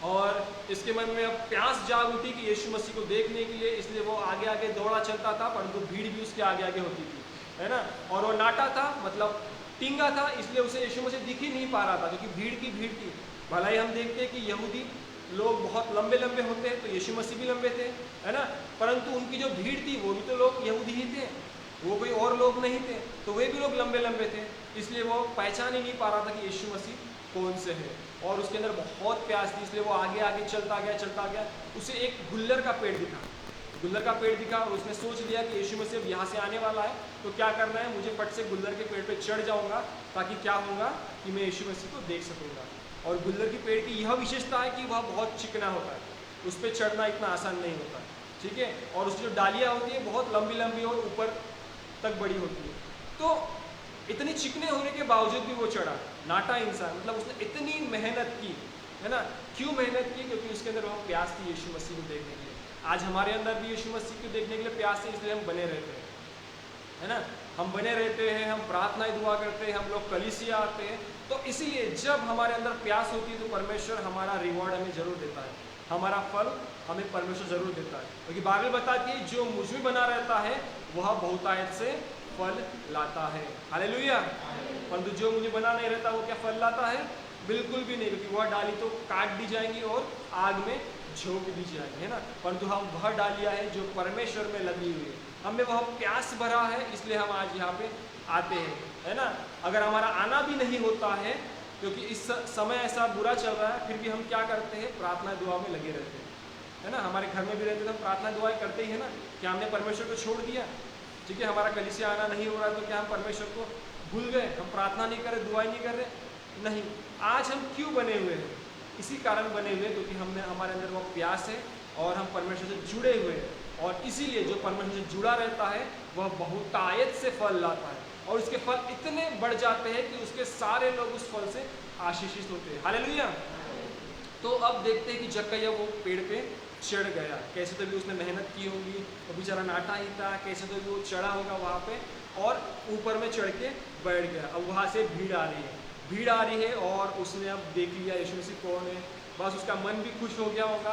Speaker 1: और इसके मन में अब प्यास जाग उठी कि यीशु मसीह को देखने के लिए, इसलिए वो आगे आगे दौड़ा चलता था, परंतु भीड़ भी उसके आगे आगे होती थी, है ना। और वो नाटा था, मतलब टींगा था, इसलिए उसे यीशु मसीह दिख ही नहीं पा रहा था, क्योंकि भीड़ की भीड़ थी। भला ही हम देखते हैं कि यहूदी लोग बहुत लंबे लंबे होते हैं, तो यीशु मसीह भी लंबे थे, है ना, परंतु उनकी जो भीड़ थी वो भी तो लोग यहूदी ही थे, वो कोई और लोग नहीं थे, तो वे भी लोग लंबे लंबे थे, इसलिए वो पहचान ही नहीं पा रहा था कि यीशु मसीह कौन से है। और उसके अंदर बहुत प्यास थी, इसलिए वो आगे आगे चलता गया। उसे एक गुल्लर का पेड़ दिखा, और उसने सोच लिया कि यीशु मसीह अब यहाँ से आने वाला है, तो क्या करना है, मुझे फट से गुल्लर के पेड़ पे चढ़ जाऊंगा, ताकि क्या होगा कि मैं यीशु मसीह को देख सकूंगा। और गुल्लर की पेड़ की यह विशेषता है कि वह बहुत चिकना होता है, उस पर चढ़ना इतना आसान नहीं होता, ठीक है। और उसकी जो डालियाँ होती है बहुत लंबी लंबी और ऊपर तक बड़ी होती है। तो इतने चिकने होने के बावजूद भी वो चढ़ा, नाटा इंसान, मतलब उसने इतनी मेहनत की, है ना। क्यों मेहनत की? क्योंकि उसके अंदर वो प्यास थी यीशु मसीह को देखने के लिए। आज हमारे अंदर भी यीशु मसीह को देखने के लिए प्यास है, इसलिए हम बने रहते हैं। है ना। हम बने रहते हैं, हम प्रार्थनाएं दुआ करते हैं, हम लोग कलीसिया आते हैं। तो इसीलिए जब हमारे अंदर प्यास होती है तो परमेश्वर हमारा रिवॉर्ड हमें जरूर देता है, हमारा फल हमें परमेश्वर जरूर देता है। क्योंकि बाइबल बताती है जो मुझ में बना रहता है वह बहुतायत से फल लाता है। हालेलुया। परंतु जो मुझे बना नहीं रहता वो क्या फल लाता है? बिल्कुल भी नहीं, क्योंकि वह डाली तो काट दी जाएंगी और आग में झोंक दी जाएगी, है ना। परंतु हम वह डालियां है जो परमेश्वर में लगी हुई है, हमें वह प्यास भरा है, इसलिए हम आज यहाँ पे आते हैं, है ना। अगर हमारा आना भी नहीं होता है, क्योंकि इस समय ऐसा बुरा चल रहा है, फिर भी हम क्या करते हैं? प्रार्थना दुआ में लगे रहते हैं, है ना। हमारे घर में भी रहते तो हम प्रार्थना दुआएं करते ही है ना। क्या हमने परमेश्वर को छोड़ दिया? ठीक है, हमारा कलीसिया आना नहीं हो रहा है तो क्या हम परमेश्वर को भूल गए? हम प्रार्थना नहीं कर रहे, दुआएं नहीं कर रहे? नहीं। आज हम क्यों बने हुए हैं? इसी कारण बने हुए क्योंकि हमने हमारे अंदर वो प्यास है और हम परमेश्वर से जुड़े हुए हैं। और इसीलिए जो परमेश्वर से जुड़ा रहता है वह बहुतायत से फल लाता है, और उसके फल इतने बढ़ जाते हैं कि उसके सारे लोग उस फल से आशीषित होते हैं। हालेलुया। तो अब देखते हैं कि जक्कैया वो पेड़ पे चढ़ गया। कैसे तो भी उसने मेहनत की होगी, वो बेचारा नाटा ही था, कैसे तो भी वो चढ़ा होगा वहाँ पे और ऊपर में चढ़ के बैठ गया। अब वहाँ से भीड़ आ रही है, भीड़ आ रही है और उसने अब देख लिया यीशु मसीह कौन है। बस उसका मन भी खुश हो गया होगा,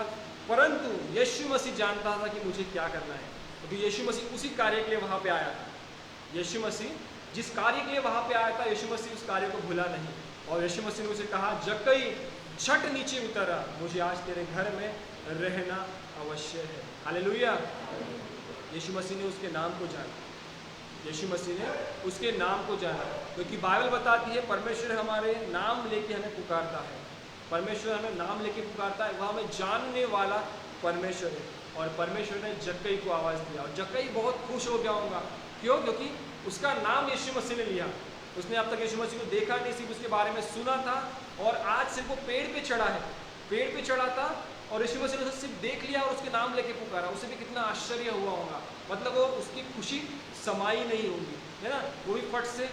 Speaker 1: परंतु यीशु मसीह जानता था कि मुझे क्या करना है, क्योंकि यीशु मसीह उसी कार्य के लिए वहाँ पे आया था। यीशु मसीह जिस कार्य के लिए वहाँ पे आया था, यीशु मसीह उस कार्य को भूला नहीं। और यीशु मसीह ने उसे कहा, जक्कई झट नीचे उतर आ, मुझे आज तेरे घर में रहना अवश्य है। हालेलुया। यीशु मसीह ने उसके नाम को जाना, यीशु मसीह ने उसके नाम को जाना, क्योंकि बाइबल बताती है परमेश्वर हमारे नाम लेके हमें पुकारता है। परमेश्वर हमें नाम लेके पुकारता है, वह हमें जानने वाला परमेश्वर है। और परमेश्वर ने जक्कई को आवाज़ दिया और जक्कई बहुत खुश हो गया होगा। क्यों? क्योंकि उसका नाम यीशु मसीह ने लिया। उसने अब तक यीशु मसीह को देखा नहीं, सिर्फ उसके बारे में सुना था, और आज सिर्फ वो पेड़ पे चढ़ा है, पेड़ पे चढ़ा था और यीशु मसीह ने उसे सिर्फ देख लिया और उसके नाम लेके पुकारा। उसे भी कितना आश्चर्य हुआ होगा, मतलब वो उसकी खुशी समाई नहीं होगी, है ना। वो भी फट से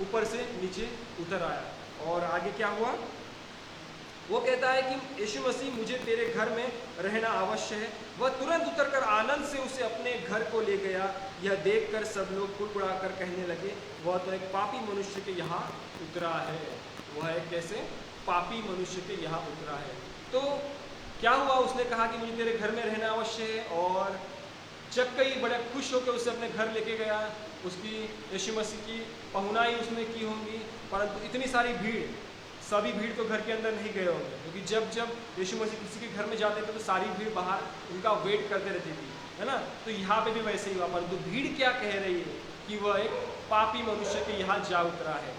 Speaker 1: ऊपर से नीचे उतर आया। और आगे क्या हुआ? वो कहता है कि यीशु मसीह मुझे तेरे घर में रहना अवश्य है। वह तुरंत उतरकर आनंद से उसे अपने घर को ले गया। यह देखकर सब लोग कुड़कुड़ाकर कहने लगे, वह तो एक पापी मनुष्य के यहाँ उतरा है। वह एक कैसे पापी मनुष्य के यहाँ उतरा है। तो क्या हुआ? उसने कहा कि मुझे तेरे घर में रहना अवश्य है, और जक्कई बड़े खुश होकर उसे अपने घर लेके गया। उसकी यीशु मसीह की पहुनाई उसने की होंगी, परंतु इतनी सारी भीड़, सभी भीड़ तो घर के अंदर नहीं गए होंगे, क्योंकि जब जब यीशु मसीह किसी के घर में जाते थे तो सारी भीड़ बाहर उनका वेट करते रहती थी, है ना। तो यहाँ पे भी वैसे ही हुआ, परंतु भीड़ क्या कह रही है कि वह एक पापी मनुष्य के यहाँ जा उतरा है,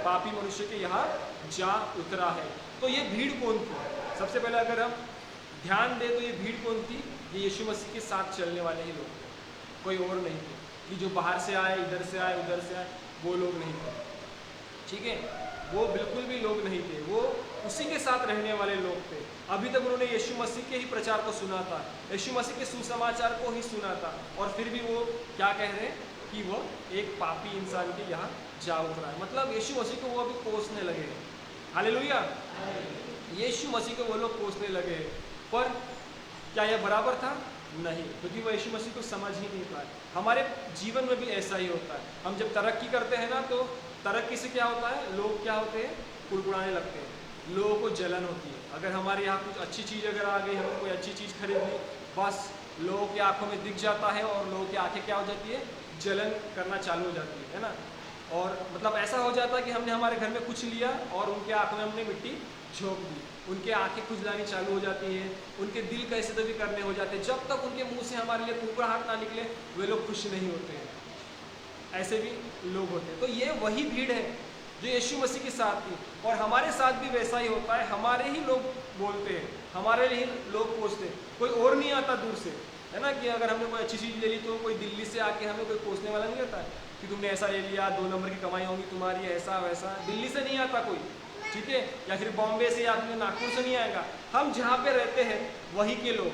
Speaker 1: पापी मनुष्य के यहाँ जा उतरा है। तो ये भीड़ कौन थी? सबसे पहले अगर हम ध्यान दें तो ये भीड़ कौन थी? ये यीशु मसीह के साथ चलने वाले ही लोग थे, कोई और नहीं थे। कि जो बाहर से आए, इधर से आए, उधर से आए, वो लोग नहीं थे, ठीक है। वो बिल्कुल भी लोग नहीं थे, वो उसी के साथ रहने वाले लोग थे। अभी तक उन्होंने यीशु मसीह के ही प्रचार को सुना था, यीशु मसीह के सुसमाचार को ही सुना था, और फिर भी वो क्या कह रहे हैं कि वो एक पापी इंसान के यहाँ जा उतरा है। मतलब यीशु मसीह को वो अभी कोसने लगे। हालेलुया। यीशु मसीह को वो लोग कोसने लगे, पर क्या यह बराबर था? नहीं, क्योंकि वो यीशु मसीह को समझ ही नहीं पाए। हमारे जीवन में भी ऐसा ही होता है। हम जब तरक्की करते हैं ना, तो तरक्की से क्या होता है? लोग क्या होते हैं? कुड़कुड़ाने लगते हैं, लोगों को जलन होती है। अगर हमारे यहाँ कुछ अच्छी चीज़ अगर आ गई, हमें कोई अच्छी चीज़ खरीद ली, बस लोगों की आंखों में दिख जाता है और लोगों की आंखें क्या हो जाती है? जलन करना चालू हो जाती है ना। और मतलब ऐसा हो जाता है कि हमने हमारे घर में कुछ लिया और उनके आंखों में हमने मिट्टी झोंक दी, उनके आंखें खुजलानी चालू हो जाती है, उनके दिल कैसे तो भी करने हो जाते हैं। जब तक उनके मुंह से हमारे लिए कुड़कुड़ाहट ना निकले, वे लोग खुश नहीं होते हैं। ऐसे भी लोग होते हैं। तो ये वही भीड़ है जो यीशु मसीह के साथ थी, और हमारे साथ भी वैसा ही होता है। हमारे ही लोग बोलते हैं, हमारे लिए लोग कोसते हैं, कोई और नहीं आता दूर से, है ना। कि अगर हमने कोई अच्छी चीज़ ले ली तो कोई दिल्ली से आके हमें कोई कोसने वाला नहीं रहता है कि तुमने ऐसा ले लिया, 2 नंबर की कमाई होगी तुम्हारी, ऐसा वैसा। दिल्ली से नहीं आता कोई, ठीक है, या फिर बॉम्बे से या फिर नागपुर से नहीं आएगा। हम जहाँ पे रहते हैं वहीं के लोग,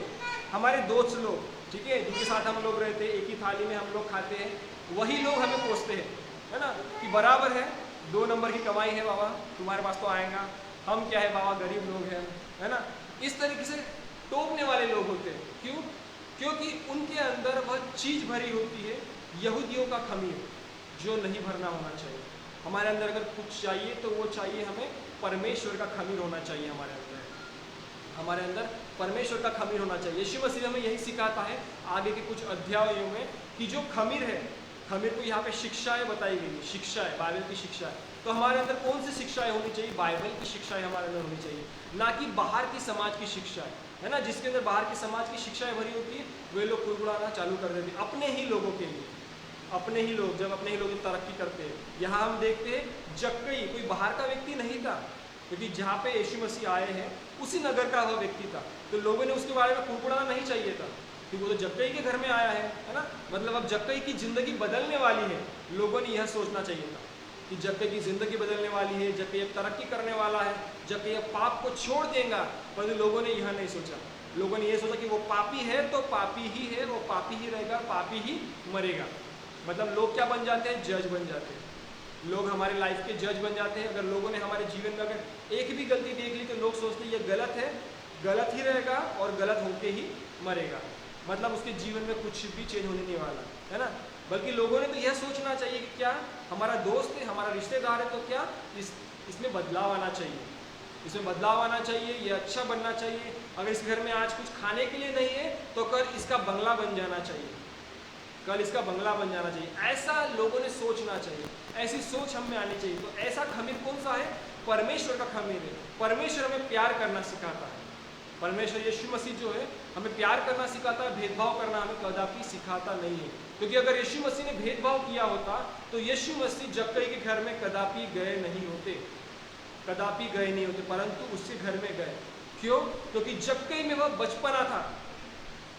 Speaker 1: हमारे दोस्त लोग, ठीक है, जिनके साथ हम लोग रहते हैं, एक ही थाली में हम लोग खाते हैं, वही लोग हमें कोसते हैं, है ना। कि बराबर है, 2 नंबर की कमाई है बाबा, तुम्हारे पास तो आएगा, हम क्या है बाबा, गरीब लोग हैं, है ना। इस तरीके से टोकने वाले लोग होते हैं। क्यों? क्योंकि उनके अंदर वह चीज़ भरी होती है, यहूदियों का खमीर, जो नहीं भरना होना चाहिए। हमारे अंदर अगर कुछ चाहिए तो वो चाहिए हमें परमेश्वर का खमीर होना चाहिए हमारे अंदर परमेश्वर का खमीर होना चाहिए। यीशु मसीह हमें यही सिखाता है आगे के कुछ अध्यायों में कि जो खमीर है, खमीर को यहाँ पे शिक्षाएं बताई गई है, शिक्षा है, बाइबल की शिक्षा है। तो हमारे अंदर कौन सी शिक्षाएं होनी चाहिए? बाइबल की शिक्षाएं हमारे अंदर होनी चाहिए, ना कि बाहर की समाज की शिक्षाएं, है ना। जिसके अंदर बाहर की समाज की शिक्षाएं भरी होती है वे लोग कुड़कुड़ाना चालू कर देते हैं अपने ही लोगों के लिए। अपने ही लोग जब तरक्की करते हैं, यहाँ हम देखते हैं जक्कई कोई बाहर का व्यक्ति नहीं था, क्योंकि जहाँ पे यीशु मसीह आए हैं उसी नगर का वह व्यक्ति था। तो लोगों ने उसके बारे में कुड़कुड़ाना नहीं चाहिए था, क्योंकि वो तो जक्कई के घर में आया है ना। मतलब अब जक्कई की जिंदगी बदलने वाली है, लोगों ने यह सोचना चाहिए था कि जक्कई की जिंदगी बदलने वाली है, जक्कई अब तरक्की करने वाला है, जक्कई अब पाप को छोड़ देगा। पर लोगों ने यह नहीं सोचा। लोगों ने यह सोचा कि वो पापी है तो पापी ही है, वो पापी ही रहेगा, पापी ही मरेगा। मतलब लोग क्या बन जाते हैं? जज बन जाते हैं। लोग हमारे लाइफ के जज बन जाते हैं। अगर लोगों ने हमारे जीवन में अगर एक भी गलती देख ली तो लोग सोचते हैं ये गलत है, गलत ही रहेगा और गलत होके ही मरेगा। मतलब उसके जीवन में कुछ भी चेंज होने नहीं वाला, है ना। बल्कि लोगों ने तो यह सोचना चाहिए कि क्या हमारा दोस्त है, हमारा रिश्तेदार है, तो क्या इसमें बदलाव आना चाहिए, इसमें बदलाव आना चाहिए, ये अच्छा बनना चाहिए। अगर इस घर में आज कुछ खाने के लिए नहीं है तो कल इसका बंगला बन जाना चाहिए, कल इसका बंगला बन जाना चाहिए। ऐसा लोगों ने सोचना चाहिए, ऐसी सोच हम में आनी चाहिए। तो ऐसा खमीर कौन सा है? परमेश्वर का खमीर है। परमेश्वर हमें प्यार करना सिखाता है। परमेश्वर यीशु मसीह जो है हमें प्यार करना सिखाता है, भेदभाव करना हमें कदापि सिखाता नहीं है। क्योंकि अगर यीशु मसीह ने भेदभाव किया होता तो यीशु मसीह जक्कई के घर में कदापि गए नहीं होते, कदापि गए नहीं होते, परंतु उसके घर में गए। क्यों? क्योंकि जक्कई में वह बचपना था।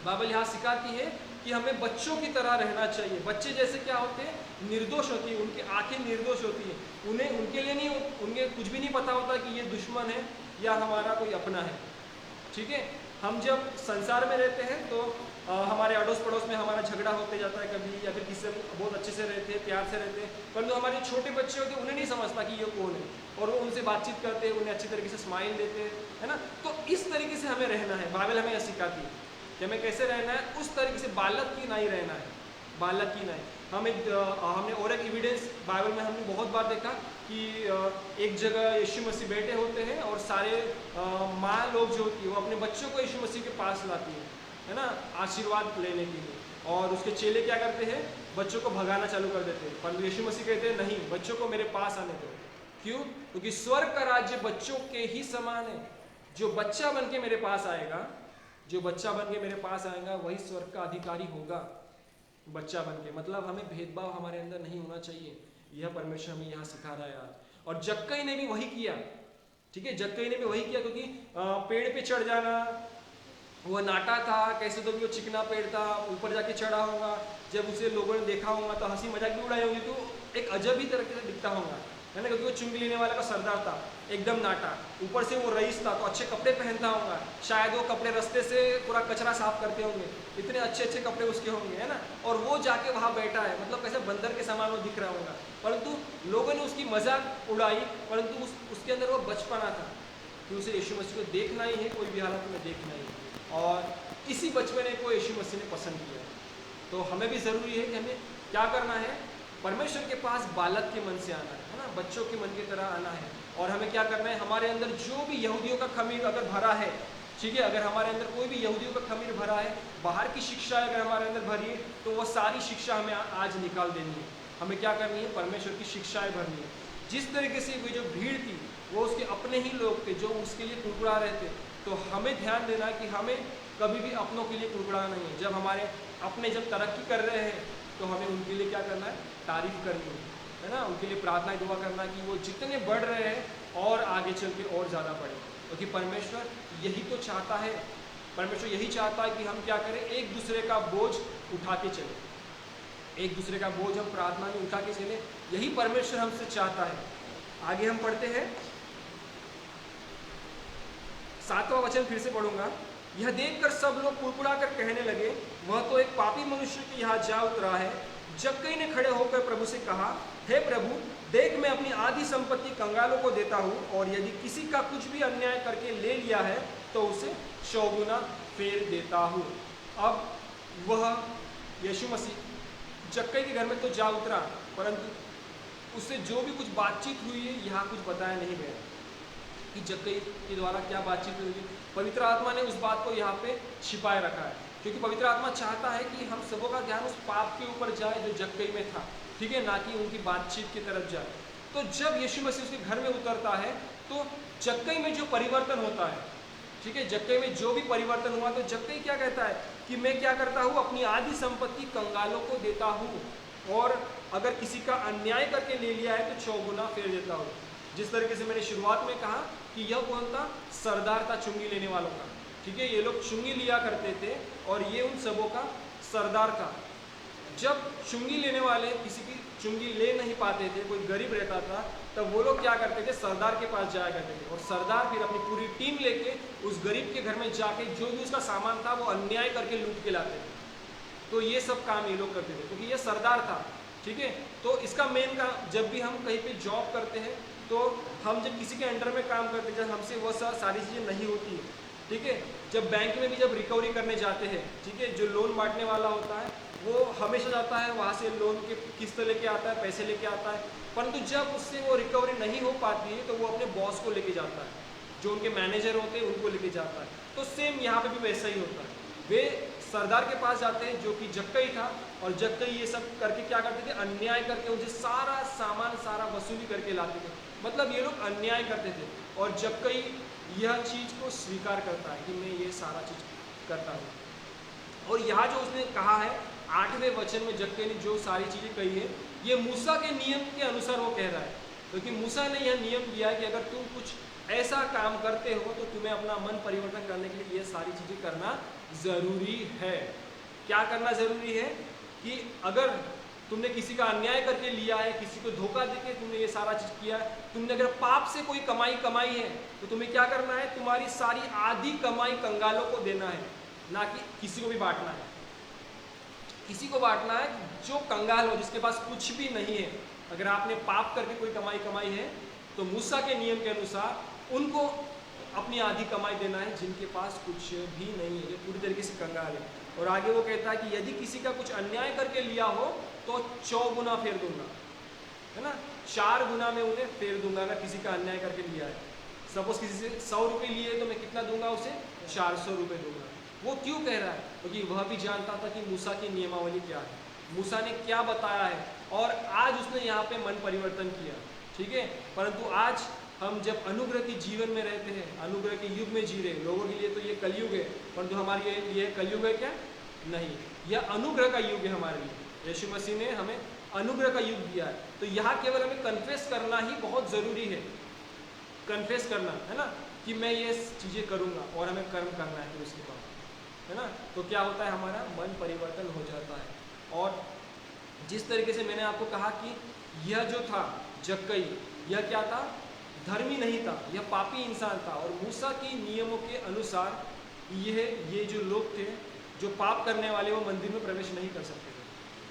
Speaker 1: बाइबल यहाँ सिखाती है कि हमें बच्चों की तरह रहना चाहिए। बच्चे जैसे क्या होते हैं? निर्दोष होती है, उनकी आंखें निर्दोष होती है। उन्हें उनके लिए नहीं, उन्हें कुछ भी नहीं पता होता कि ये दुश्मन है या हमारा कोई अपना है। ठीक है, हम जब संसार में रहते हैं तो हमारे अड़ोस पड़ोस में हमारा झगड़ा होते जाता है कभी, या फिर किसी से बहुत अच्छे से रहते हैं, प्यार से रहते हैं। परंतु हमारे छोटे बच्चे होते हैं, उन्हें नहीं समझता कि ये कौन है, और वो उनसे बातचीत करते हैं, उन्हें अच्छी तरीके से स्माइल देते हैं, है ना। तो इस तरीके से हमें रहना है। बाइबल हमें यह सिखाती है कि हमें कैसे रहना है, उस तरीके से बालक की नहीं रहना है, बालक की नहीं। हमने और एक एविडेंस बाइबल में हमने बहुत बार देखा कि एक जगह यीशु मसीह बैठे होते हैं और सारे माँ लोग जो होती है वो अपने बच्चों को यीशु मसीह के पास लाती है ना, आशीर्वाद लेने के लिए। और उसके चेले क्या करते हैं? बच्चों को भगाना चालू कर देते हैं। परंतु यीशु मसीह कहते हैं नहीं, बच्चों को मेरे पास आने दो। क्यों? क्योंकि स्वर्ग का राज्य बच्चों के ही समान है। जो बच्चा बन के मेरे पास आएगा, जो बच्चा बन के मेरे पास आएगा वही स्वर्ग का अधिकारी होगा। बच्चा बन के, मतलब हमें भेदभाव हमारे अंदर नहीं होना चाहिए। यह परमेश्वर हमें यहाँ सिखा रहा है आज। और जक्कई ने भी वही किया, ठीक है, जक्कई ने भी वही किया। क्योंकि पेड़ पे चढ़ जाना, वह नाटा था, कैसे तो भी वो चिकना पेड़ था, ऊपर जाके चढ़ा होगा। जब उसे लोगों ने देखा होगा तो हंसी मजाक भी उड़ाई होगी, तो एक अजब ही तरीके से दिखता होगा, है ना। क्योंकि वो चुंगी लेने वाला का सरदार था, एकदम नाटा। ऊपर से वो रईस था तो अच्छे कपड़े पहनता होगा, शायद वो कपड़े रास्ते से पूरा कचरा साफ करते होंगे, इतने अच्छे अच्छे कपड़े उसके होंगे, है ना। और वो जाके वहाँ बैठा है, मतलब कैसे बंदर के समान वो दिख रहा होगा। परंतु लोगों ने उसकी मजाक उड़ाई, परंतु उसके अंदर वो बचपना था कि उसे यीशु मसीह को देखना ही है, कोई भी हालत में देखना ही है। और इसी बचपने को यीशु मसीह ने पसंद किया। तो हमें भी ज़रूरी है कि हमें क्या करना है? परमेश्वर के पास बालक के मन से आना है ना, बच्चों के मन की तरह आना है। और हमें क्या करना है? हमारे अंदर जो भी यहूदियों का खमीर अगर भरा है, ठीक है, अगर हमारे अंदर कोई भी यहूदियों का खमीर भरा है, बाहर की शिक्षा अगर हमारे अंदर भरी है, तो वो सारी शिक्षा हमें आज निकाल देनी है। हमें क्या करनी है? परमेश्वर की शिक्षाएं भरनी है। जिस तरीके से वो जो भीड़ थी वो उसके अपने ही लोग थे जो उसके लिए कुड़कुड़ा रहे थे। तो हमें ध्यान देना है कि हमें कभी भी अपनों के लिए कुड़कुड़ाना नहीं है। जब हमारे अपने जब तरक्की कर रहे हैं तो हमें उनके लिए क्या करना है? तारीफ करनी है ना, उनके लिए प्रार्थना दुआ करना कि वो जितने बढ़ रहे हैं और आगे चल के और ज़्यादा बढ़े। क्योंकि परमेश्वर यही तो चाहता है, परमेश्वर यही चाहता है कि हम क्या करें? एक दूसरे का बोझ उठा के चलें, एक दूसरे का बोझ हम प्रार्थना में उठा के चलें, यही परमेश्वर हमसे चाहता है। आगे हम पढ़ते हैं, 7वां वचन फिर से पढ़ूंगा। यह देखकर सब लोग कुड़कुड़ा कर कहने लगे, वह तो एक पापी मनुष्य के यहाँ जा उतरा है। जक्कई ने खड़े होकर प्रभु से कहा, हे प्रभु, देख मैं अपनी आधी संपत्ति कंगालों को देता हूँ, और यदि किसी का कुछ भी अन्याय करके ले लिया है तो उसे 100 गुना फेर देता हूँ। अब वह यीशु मसीह जक्कई के घर में तो जा उतरा, परंतु उससे जो भी कुछ बातचीत हुई है यहाँ कुछ बताया नहीं गया कि जक्कई के द्वारा क्या बातचीत हुई है। पवित्र आत्मा ने उस बात को यहाँ पे छिपाए रखा है, क्योंकि पवित्र आत्मा चाहता है कि हम सबों का ध्यान उस पाप के ऊपर जाए जो जक्कई में था, ठीक है, ना कि उनकी बातचीत की तरफ जाए। तो जब यीशु मसीह उसके घर में उतरता है तो जक्कई में जो परिवर्तन होता है, ठीक है, जक्कई में जो भी परिवर्तन हुआ, तो जक्कई क्या कहता है कि मैं क्या करता हूँ, अपनी आधी संपत्ति कंगालों को देता हूँ, और अगर किसी का अन्याय करके ले लिया है तो 6 गुना फेर देता हूँ। जिस तरीके से मैंने शुरुआत में कहा कि यह कौन था, सरदार था चुंगी लेने वालों का, ठीक है, ये लोग चुंगी लिया करते थे और ये उन सबों का सरदार था। जब चुंगी लेने वाले किसी की चुंगी ले नहीं पाते थे, कोई गरीब रहता था, तब वो लोग क्या करते थे, सरदार के पास जाया करते थे, और सरदार फिर अपनी पूरी टीम लेके उस गरीब के घर में जाके जो भी उसका सामान था वो अन्याय करके लूट के लाते थे। तो ये सब काम ये लोग करते थे क्योंकि ये सरदार था, ठीक है। तो इसका मेन काम, जब भी हम कहीं पे जॉब करते हैं तो हम जब किसी के अंडर में काम करते हैं, जब हमसे वो सारी चीज़ें नहीं होती है, ठीक है, जब बैंक में भी जब रिकवरी करने जाते हैं, ठीक है, जो लोन बांटने वाला होता है वो हमेशा जाता है वहाँ से लोन के किस्त लेके आता है, पैसे लेके आता है, परंतु जब उससे वो रिकवरी नहीं हो पाती है तो वो अपने बॉस को लेके जाता है, जो उनके मैनेजर होते हैं उनको लेके जाता है। तो सेम यहाँ पे भी वैसा ही होता है, वे सरदार के पास जाते हैं जो कि जक्कई था, और जक्कई ये सब करके क्या करते थे, अन्याय करके उनसे सारा सामान सारा वसूली करके लाते थे, मतलब ये लोग अन्याय करते थे। और जक्कई यह चीज़ को स्वीकार करता है कि मैं ये सारा चीज़ करता हूँ। और यहाँ जो उसने कहा है 8वें वचन में जक्कई ने जो सारी चीज़ें कही है, ये मूसा के नियम के अनुसार वो कह रहा है, क्योंकि मूसा ने यह नियम दिया है कि अगर तुम कुछ ऐसा काम करते हो तो तुम्हें अपना मन परिवर्तन करने के लिए ये सारी चीज़ें करना ज़रूरी है। क्या करना ज़रूरी है कि अगर तुमने किसी का अन्याय करके लिया है, किसी को धोखा देके तुमने ये सारा चीज़ किया है, तुमने अगर पाप से कोई कमाई है तो तुम्हें क्या करना है, तुम्हारी सारी आधी कमाई कंगालों को देना है, ना कि किसी को भी बांटना है। किसी को बांटना है जो कंगाल हो, जिसके पास कुछ भी नहीं है। अगर आपने पाप करके कोई कमाई है तो मूसा के नियम के अनुसार उनको अपनी आधी कमाई देना है, जिनके पास कुछ भी नहीं है, जो पूरी तरीके से कंगाल है। और आगे वो कहता है कि यदि किसी का कुछ अन्याय करके लिया हो तो 4 गुना फेर दूंगा, है ना, 4 गुना में उन्हें फेर दूंगा अगर किसी का अन्याय करके लिया है। सपोज किसी से 100 रुपये लिए तो मैं कितना दूंगा उसे, 400 रुपये दूंगा। वो क्यों कह रहा है, क्योंकि वह भी जानता था कि मूसा की नियमावली क्या है, मूसा ने क्या बताया है, और आज उसने यहाँ पे मन परिवर्तन किया, ठीक है। परंतु आज हम जब अनुग्रह के जीवन में रहते हैं, अनुग्रह के युग में जी रहे, लोगों के लिए तो ये कलयुग है, परंतु हमारे लिए कलयुग है क्या, नहीं, यह अनुग्रह का युग है हमारे लिए। यीशु मसीह ने हमें अनुग्रह का युग दिया है, तो यहाँ केवल हमें कन्फेस करना ही बहुत ज़रूरी है, कन्फेस करना, है ना, कि मैं ये चीज़ें करूँगा, और हमें कर्म करना है उसके बाद, है ना। तो क्या होता है, हमारा मन परिवर्तन हो जाता है। और जिस तरीके से मैंने आपको कहा कि यह जो था जक्कई, यह क्या था, धर्मी नहीं था, यह पापी इंसान था, और मूसा की नियमों के अनुसार ये जो लोग थे, जो पाप करने वाले, वो मंदिर में प्रवेश नहीं कर सकते थे,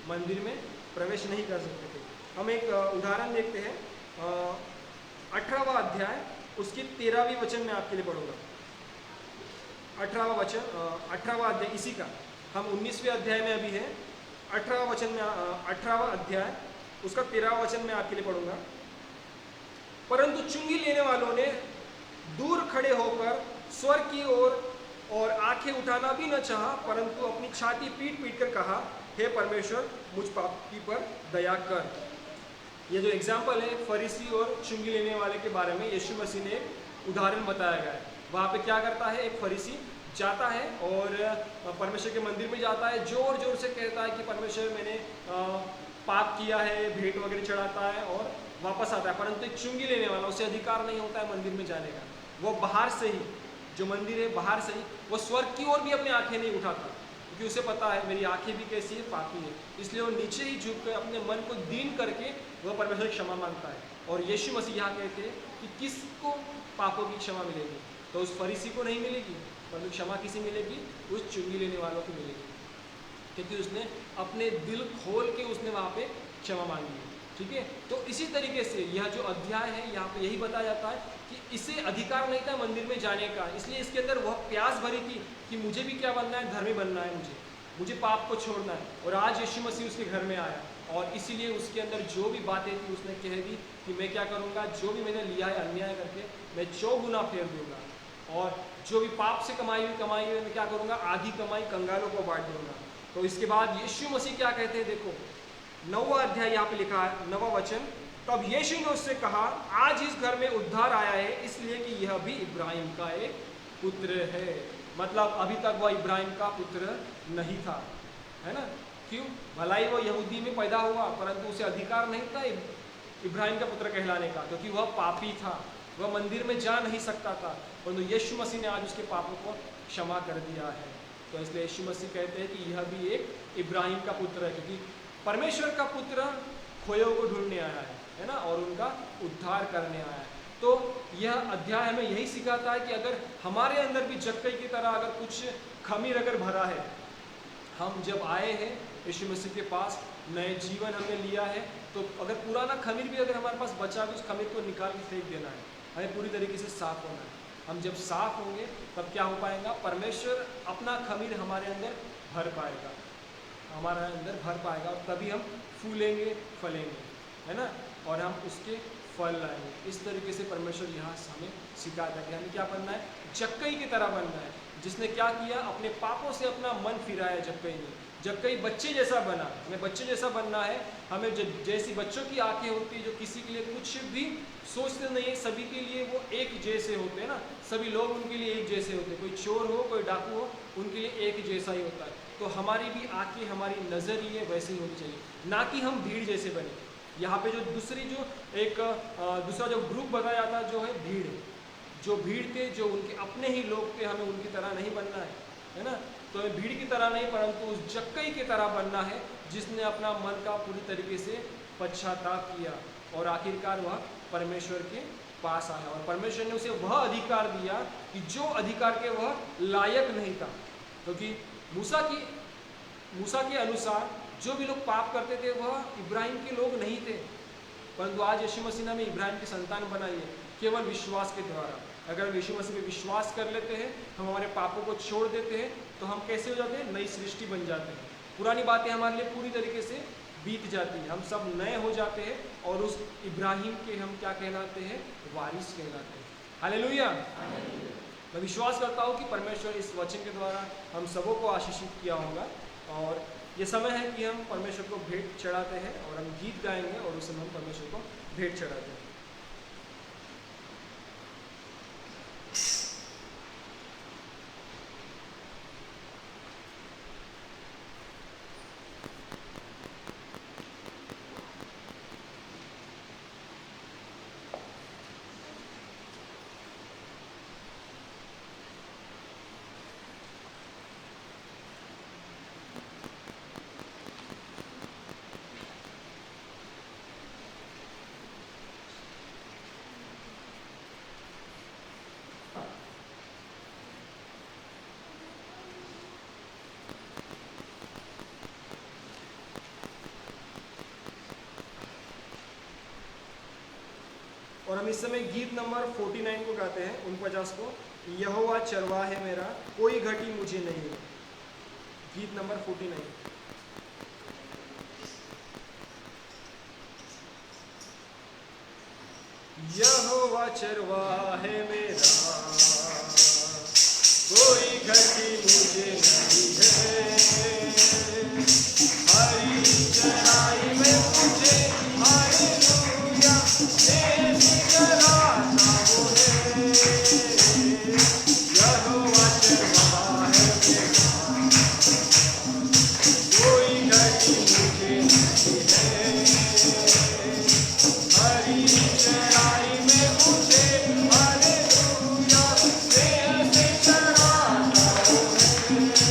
Speaker 1: मंदिर में प्रवेश नहीं कर सकते थे। हम एक उदाहरण देखते हैं, 18वां अध्याय उसकी 13वीं वचन में आपके लिए पढ़ूंगा। 18वां अध्याय इसी का, हम 19वें अध्याय में अभी है, 18वां वचन में 18वां अध्याय उसका 13वां वचन में आपके लिए पढ़ूंगा। परंतु चुंगी लेने वालों ने दूर खड़े होकर स्वर्ग की ओर और आंखें उठाना भी न चाहा, परंतु अपनी छाती पीट पीट कर कहा, हे परमेश्वर, मुझ पापी पर दया कर। ये जो एग्जाम्पल है फरीसी और चुंगी लेने वाले के बारे में, यीशु मसीह ने एक उदाहरण बताया गया है। वहाँ पे क्या करता है, एक फरीसी जाता है और परमेश्वर के मंदिर में जाता है, जोर जोर से कहता है कि परमेश्वर, मैंने पाप किया है, भेंट वगैरह चढ़ाता है और वापस आता है। परंतु एक चुंगी लेने वाला, उसे अधिकार नहीं होता है मंदिर में जाने का, वो बाहर से ही, जो मंदिर है बाहर से ही, वो स्वर्ग की ओर भी अपनी आंखें नहीं उठाता, क्योंकि उसे पता है मेरी आंखें भी कैसी है, पापी है, इसलिए वो नीचे ही झुक कर अपने मन को दीन करके वह परमेश्वर की क्षमा मांगता है। और यीशु मसीह यहाँ कहते हैं कि किसको पापों की क्षमा मिलेगी, तो उस फरीसी को नहीं मिलेगी, परंतु क्षमा किसी मिलेगी, उस चुंगी लेने वालों को मिलेगी, क्योंकि उसने अपने दिल खोल के उसने वहाँ पे क्षमा मांगी है, ठीक है। तो इसी तरीके से यह जो अध्याय है, यहाँ पे यही बताया जाता है कि इसे अधिकार नहीं था मंदिर में जाने का, इसलिए इसके अंदर वह प्यास भरी थी कि मुझे भी क्या बनना है, धर्मी बनना है मुझे, मुझे पाप को छोड़ना है। और आज यीशु मसीह उसके घर में आया और इसीलिए उसके अंदर जो भी बातें थी उसने कह दी कि मैं क्या करूँगा, जो भी मैंने लिया है अन्याय करके मैं 4 गुना फेर दूंगा, और जो भी पाप से कमाई हुई मैं क्या करूँगा, आधी कमाई कंगालों को बांट दूंगा। तो इसके बाद यीशु मसीह क्या कहते हैं, देखो 9वां अध्याय यहाँ पे लिखा है, 9वां वचन, तब यीशु ने उससे कहा, आज इस घर में उद्धार आया है, इसलिए कि यह भी इब्राहिम का एक पुत्र है। मतलब अभी तक वह इब्राहिम का पुत्र नहीं था, है ना। क्यों? भला ही वो यहूदी में पैदा हुआ, परंतु उसे अधिकार नहीं था इब्राहिम का पुत्र कहलाने का, क्योंकि वह पापी था, वह मंदिर में जा नहीं सकता था। परंतु यीशु मसीह ने आज उसके पापों को क्षमा कर दिया है। तो इसलिए यीशु मसीह कहते हैं कि यह भी एक इब्राहिम का पुत्र है, क्योंकि परमेश्वर का पुत्र खोयों को ढूंढने आया है ना, और उनका उद्धार करने आया है। तो यह अध्याय हमें यही सिखाता है कि अगर हमारे अंदर भी जक्कई की तरह अगर कुछ खमीर अगर भरा है, हम जब आए हैं यीशु मसीह के पास, नए जीवन हमने लिया है, तो अगर पुराना खमीर भी अगर हमारे पास बचा तो उस खमीर को निकाल के फेंक देना है, हमें पूरी तरीके से साफ होना है। हम जब साफ होंगे तब क्या हो पाएगा, परमेश्वर अपना खमीर हमारे अंदर भर पाएगा, हमारे अंदर भर पाएगा, और तभी हम फूलेंगे फलेंगे, है ना, और हम उसके फल लाएंगे। इस तरीके से परमेश्वर यहाँ हमें सिखाता है कि हमें क्या बनना है, जक्कई की तरह बनना है, जिसने क्या किया, अपने पापों से अपना मन फिराया जक्कई ने। जक्कई बच्चे जैसा बना, हमें बच्चे जैसा बनना है। हमें जैसी बच्चों की आंखें होती है, जो किसी के लिए कुछ भी सोचते नहीं है, सभी के लिए वो एक जैसे होते हैं ना, सभी लोग उनके लिए एक जैसे होते हैं, कोई चोर हो कोई डाकू हो, उनके लिए एक जैसा ही होता है। तो हमारी भी आंखें, हमारी नज़र ये वैसे ही होनी चाहिए, ना कि हम भीड़ जैसे बने। यहाँ पे जो दूसरा जो ग्रुप बताया जाता जो है भीड़, जो भीड़ थे, जो उनके अपने ही लोग थे, हमें उनकी तरह नहीं बनना है ना। तो हमें भीड़ की तरह नहीं, परंतु उस जक्कई की तरह बनना है, जिसने अपना मन का पूरी तरीके से पश्चाताप किया और आखिरकार वह परमेश्वर के पास आया, और परमेश्वर ने उसे वह अधिकार दिया कि जो अधिकार के वह लायक नहीं था। क्योंकि मूसा के अनुसार जो भी लोग पाप करते थे वह इब्राहिम के लोग नहीं थे, परंतु आज यीशु मसीह ने हमें इब्राहिम की संतान बनाई है केवल विश्वास के द्वारा। अगर हम यीशु मसीह पे विश्वास कर लेते हैं, हम हमारे पापों को छोड़ देते हैं, तो हम कैसे हो जाते हैं, नई सृष्टि बन जाते हैं। पुरानी बातें हमारे लिए पूरी तरीके से बीत जाती हैं, हम सब नए हो जाते हैं, और उस इब्राहिम के हम क्या कहलाते हैं, वारिस कहलाते हैं। हालेलुया। मैं विश्वास करता हूँ कि परमेश्वर इस वचन के द्वारा हम सबों को आशीषित किया होगा, और ये समय है कि हम परमेश्वर को भेंट चढ़ाते हैं, और हम गीत गाएंगे और उस समय हम परमेश्वर को भेंट चढ़ाते हैं। और हम इस समय गीत नंबर 49 को गाते हैं, 49 को, यहोवा चरवाहा है मेरा, कोई घटी मुझे नहीं। गीत नंबर 49। यहोवा चरवाहा है मेरा, कोई घटी मुझे नहीं है, हरी चराई में मुझे हालेलुया चराता वो है। यहोवा चरवाहा है मेरा, कोई घटी मुझे नहीं है, हरी चराई में मुझे हालेलुया से चराता वो है।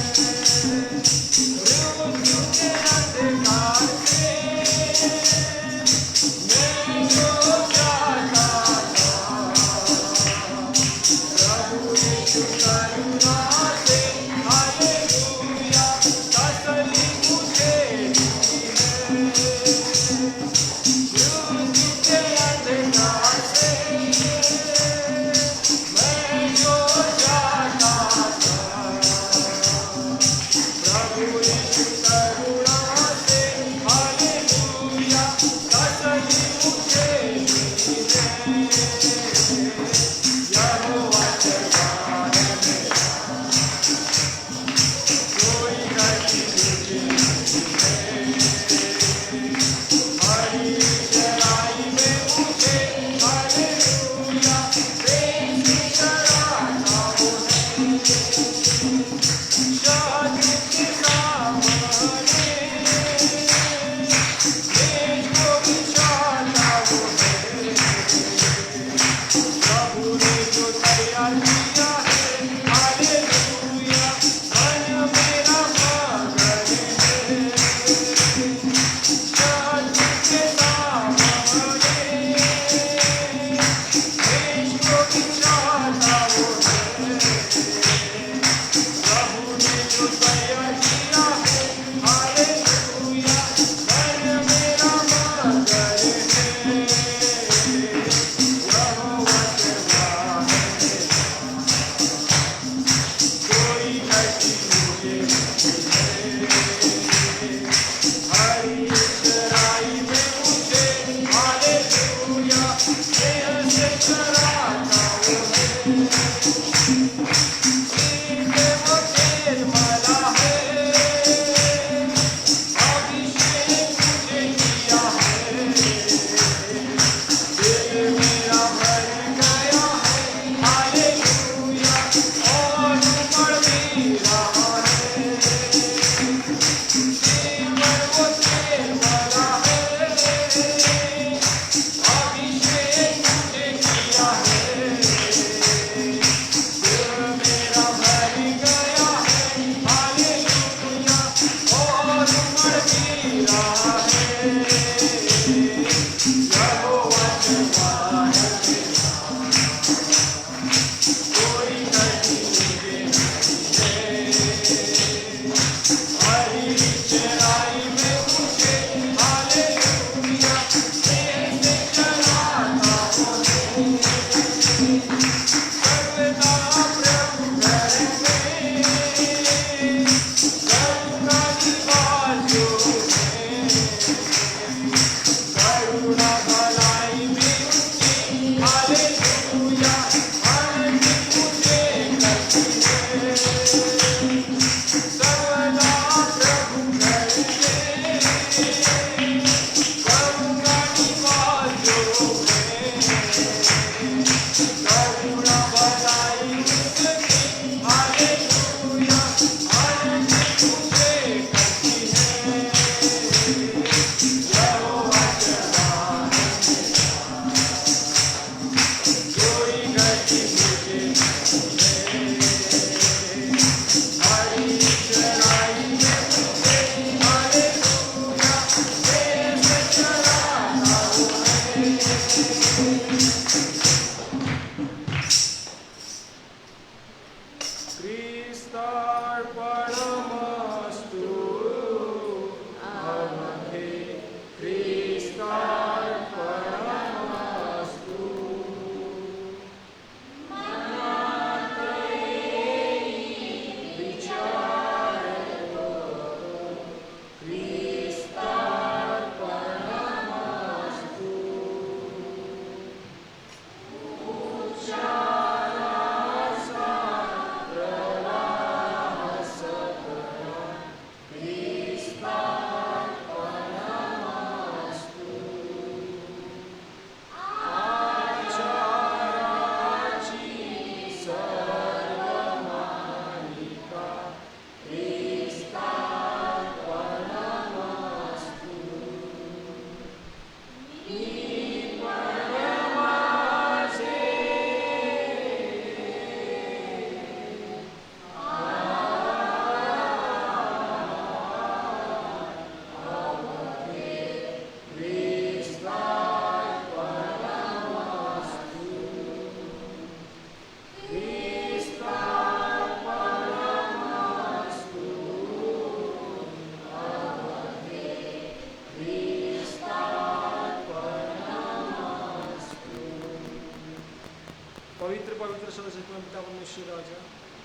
Speaker 1: पवित्र सदस्य तुम्हें पिता परमेश्वर राजा।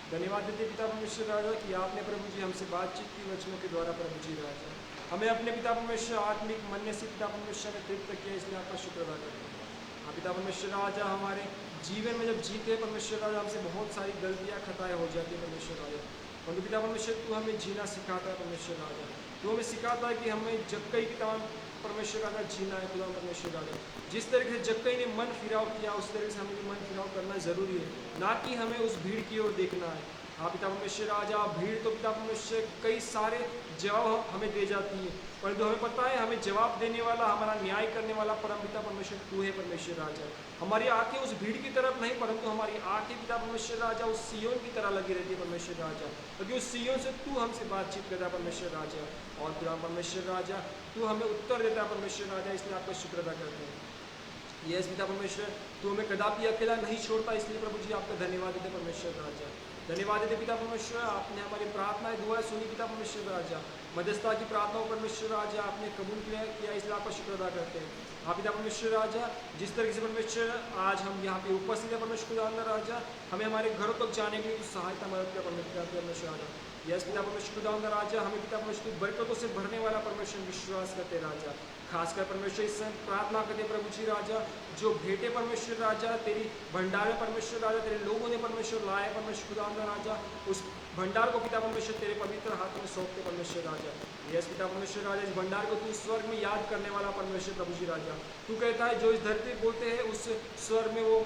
Speaker 1: धन्यवाद देते पिता परमेश्वर राजा कि आपने प्रभु जी हमसे बातचीत की वचनों के द्वारा प्रभु जी राजा। हमें अपने पिता परमेश्वर आत्मिक मन से पिता परमेश्वर ने तृप्त किया, इसलिए आपका शुक्र अदा करते हैं। हाँ पिता परमेश्वर राजा, हमारे जीवन में जब जीते हैं परमेश्वर राजा, हमसे बहुत सारी गलतियाँ खताएँ हो जाती है परमेश्वर राजा। परंतु पिता परमेश्वर तू हमें जीना सिखाता है परमेश्वर राजा। तू हमें सिखाता है कि हमें जब कई पिता परमेश्वर राजा जीना है पिता परमेश्वर राजा। जिस तरीके से जक्कई ने मन फिराव किया उस तरीके से हमें भी मन फिराव करना जरूरी है, ना कि हमें उस भीड़ की ओर देखना है। हाँ पिता परमेश्वर राजा, भीड़ तो पिता परमेश्वर कई सारे जवाब हमें दे जाती है, परंतु हमें पता है हमें जवाब देने वाला, हमारा न्याय करने वाला परम पिता परमेश्वर तू है परमेश्वर राजा। हमारी आंखें उस भीड़ की तरफ नहीं, परंतु हमारी आंखें पिता परमेश्वर राजा उस सियोन की तरह लगी रहती है परमेश्वर राजा, क्योंकि उस सियोन से तू हमसे बातचीत करता है परमेश्वर राजा। और पिता परमेश्वर राजा तू हमें उत्तर देता है परमेश्वर राजा, इसलिए आपका शुक्र अदा करते हैं। यस पिता परमेश्वर, तू हमें कदापि अकेला नहीं छोड़ता, इसलिए प्रभु जी आपका धन्यवाद देते परमेश्वर राजा। धन्यवाद देते पिता परमेश्वर, आपने हमारी प्रार्थनाएं दुआएं सुनी पिता परमेश्वर राजा। मध्यस्थता की प्रार्थनाओं परमेश्वर राजा आपने कबूल किया, इसलिए आपका शुक्र अदा करते हैं। हाँ पिता परमेश्वर राजा, जिस तरीके से परमेश्वर आज हम यहाँ पे उपस्थित है परमेश्वर राजा, हमें हमारे घरों तक जाने के लिए कुछ सहायता मदद कर परमेश्वर राजा। यस पिता परमेश्वर राजा, हमें पिता परमेश्वर बरकतों से भरने वाला परमेश्वर विश्वास करते राजा। खासकर परमेश्वर इस प्रार्थना करते प्रभु जी राजा, जो भेंटे परमेश्वर राजा तेरी भंडार में परमेश्वर राजा तेरे लोगों ने परमेश्वर लाए परमेश्वर राजा, उस भंडार को पिता परमेश्वर तेरे पवित्र हाथ में सौंपते परमेश्वर राजा। यस पिता परमेश्वर राजा, इस भंडार को तू स्वर्ग में याद करने वाला परमेश्वर प्रभु जी राजा। तू कहता है जो इस धरती बोलते हैं उस स्वर्ग में वो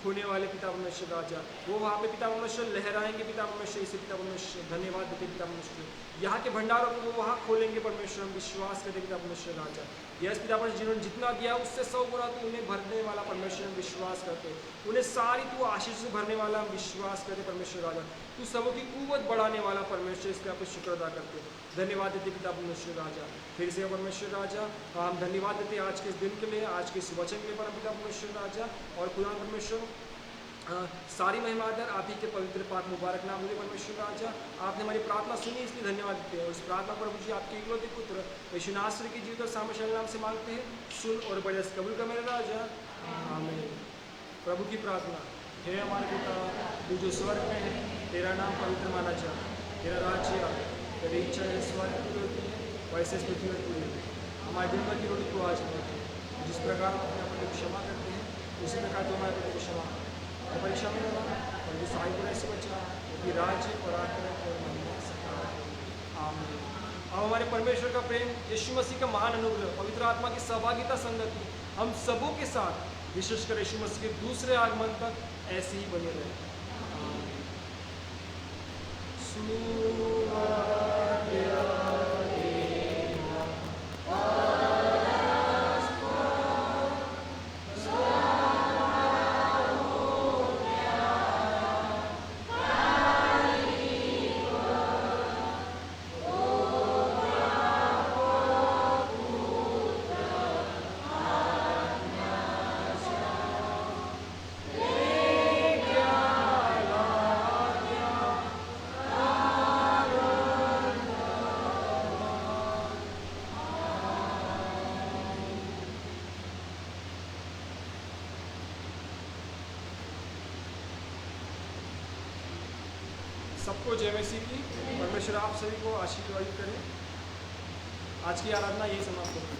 Speaker 1: खोने वाले पिता परमेश्वर राजा, वो वहाँ पे पिता परमेश्वर लहराएंगे पिता परमेश्वर। इसे पिता परमेश्वर धन्यवाद देते पिता परमेश्वर, यहाँ के भंडारों को वो वहाँ खोलेंगे परमेश्वर, हम विश्वास करते पिता परमेश्वर राजा। यस पिता परमेश्वर, जिन्होंने जितना दिया उससे 100 गुना तू उन्हें भरने वाला परमेश्वर, हम विश्वास करते, उन्हें सारी तू आशीष से भरने वाला, हम विश्वास करते परमेश्वर राजा। तू सबों की कुव्वत बढ़ाने वाला परमेश्वर, इसलिए आपको शुक्र अदा करते, धन्यवाद देते पिता परमेश्वर राजा। फिर से परमेश्वर राजा हम धन्यवाद देते आज के इस दिन के लिए, आज के इस वचन के लिए परम पिता परमेश्वर राजा। और खुदा परमेश्वर सारी महिमा आदर आप ही के पवित्र पाक मुबारक नाम मुझे परमेश्वर राजा। आपने हमारी प्रार्थना सुनी, इसलिए धन्यवाद देते हैं। और इस प्रार्थना पर प्रभु जी आपके इकलौते पुत्र यीशु नासरी की जीवित और सामर्थ्य नाम से मांगते हैं, सुन और बड़े कबूल कर मेरे राजा, आमीन। प्रभु की प्रार्थना। हे हमारे पिता तू जो स्वर्ग में है, तेरा नाम पवित्र माना जाए, तेरा राज्य आए, तेरी इच्छा है स्वर्ग में होती है वैसे इस पृथ्वी में पूरी होती है। हमारे दिन भर की रोटी को आज देते, जिस प्रकार हम अपने अपने को क्षमा करते हैं उसी प्रकार तुम हमारे प्रति क्षमा करो, परीक्षा में होगा और जो साई बुराई से बचा, वो राज्य और आकर और महिमा सदा आमीन। अब हमारे परमेश्वर का प्रेम, यीशु मसीह का महान अनुग्रह, पवित्र आत्मा की सहभागिता संगति हम सबों के साथ, विशेषकर यीशु मसीह के दूसरे आगमन तक ऐसे ही बने रहे। सबको जय मसीह की। परमेश्वर आप सभी को आशीर्वादित करें। आज की आराधना यही समाप्त होती है।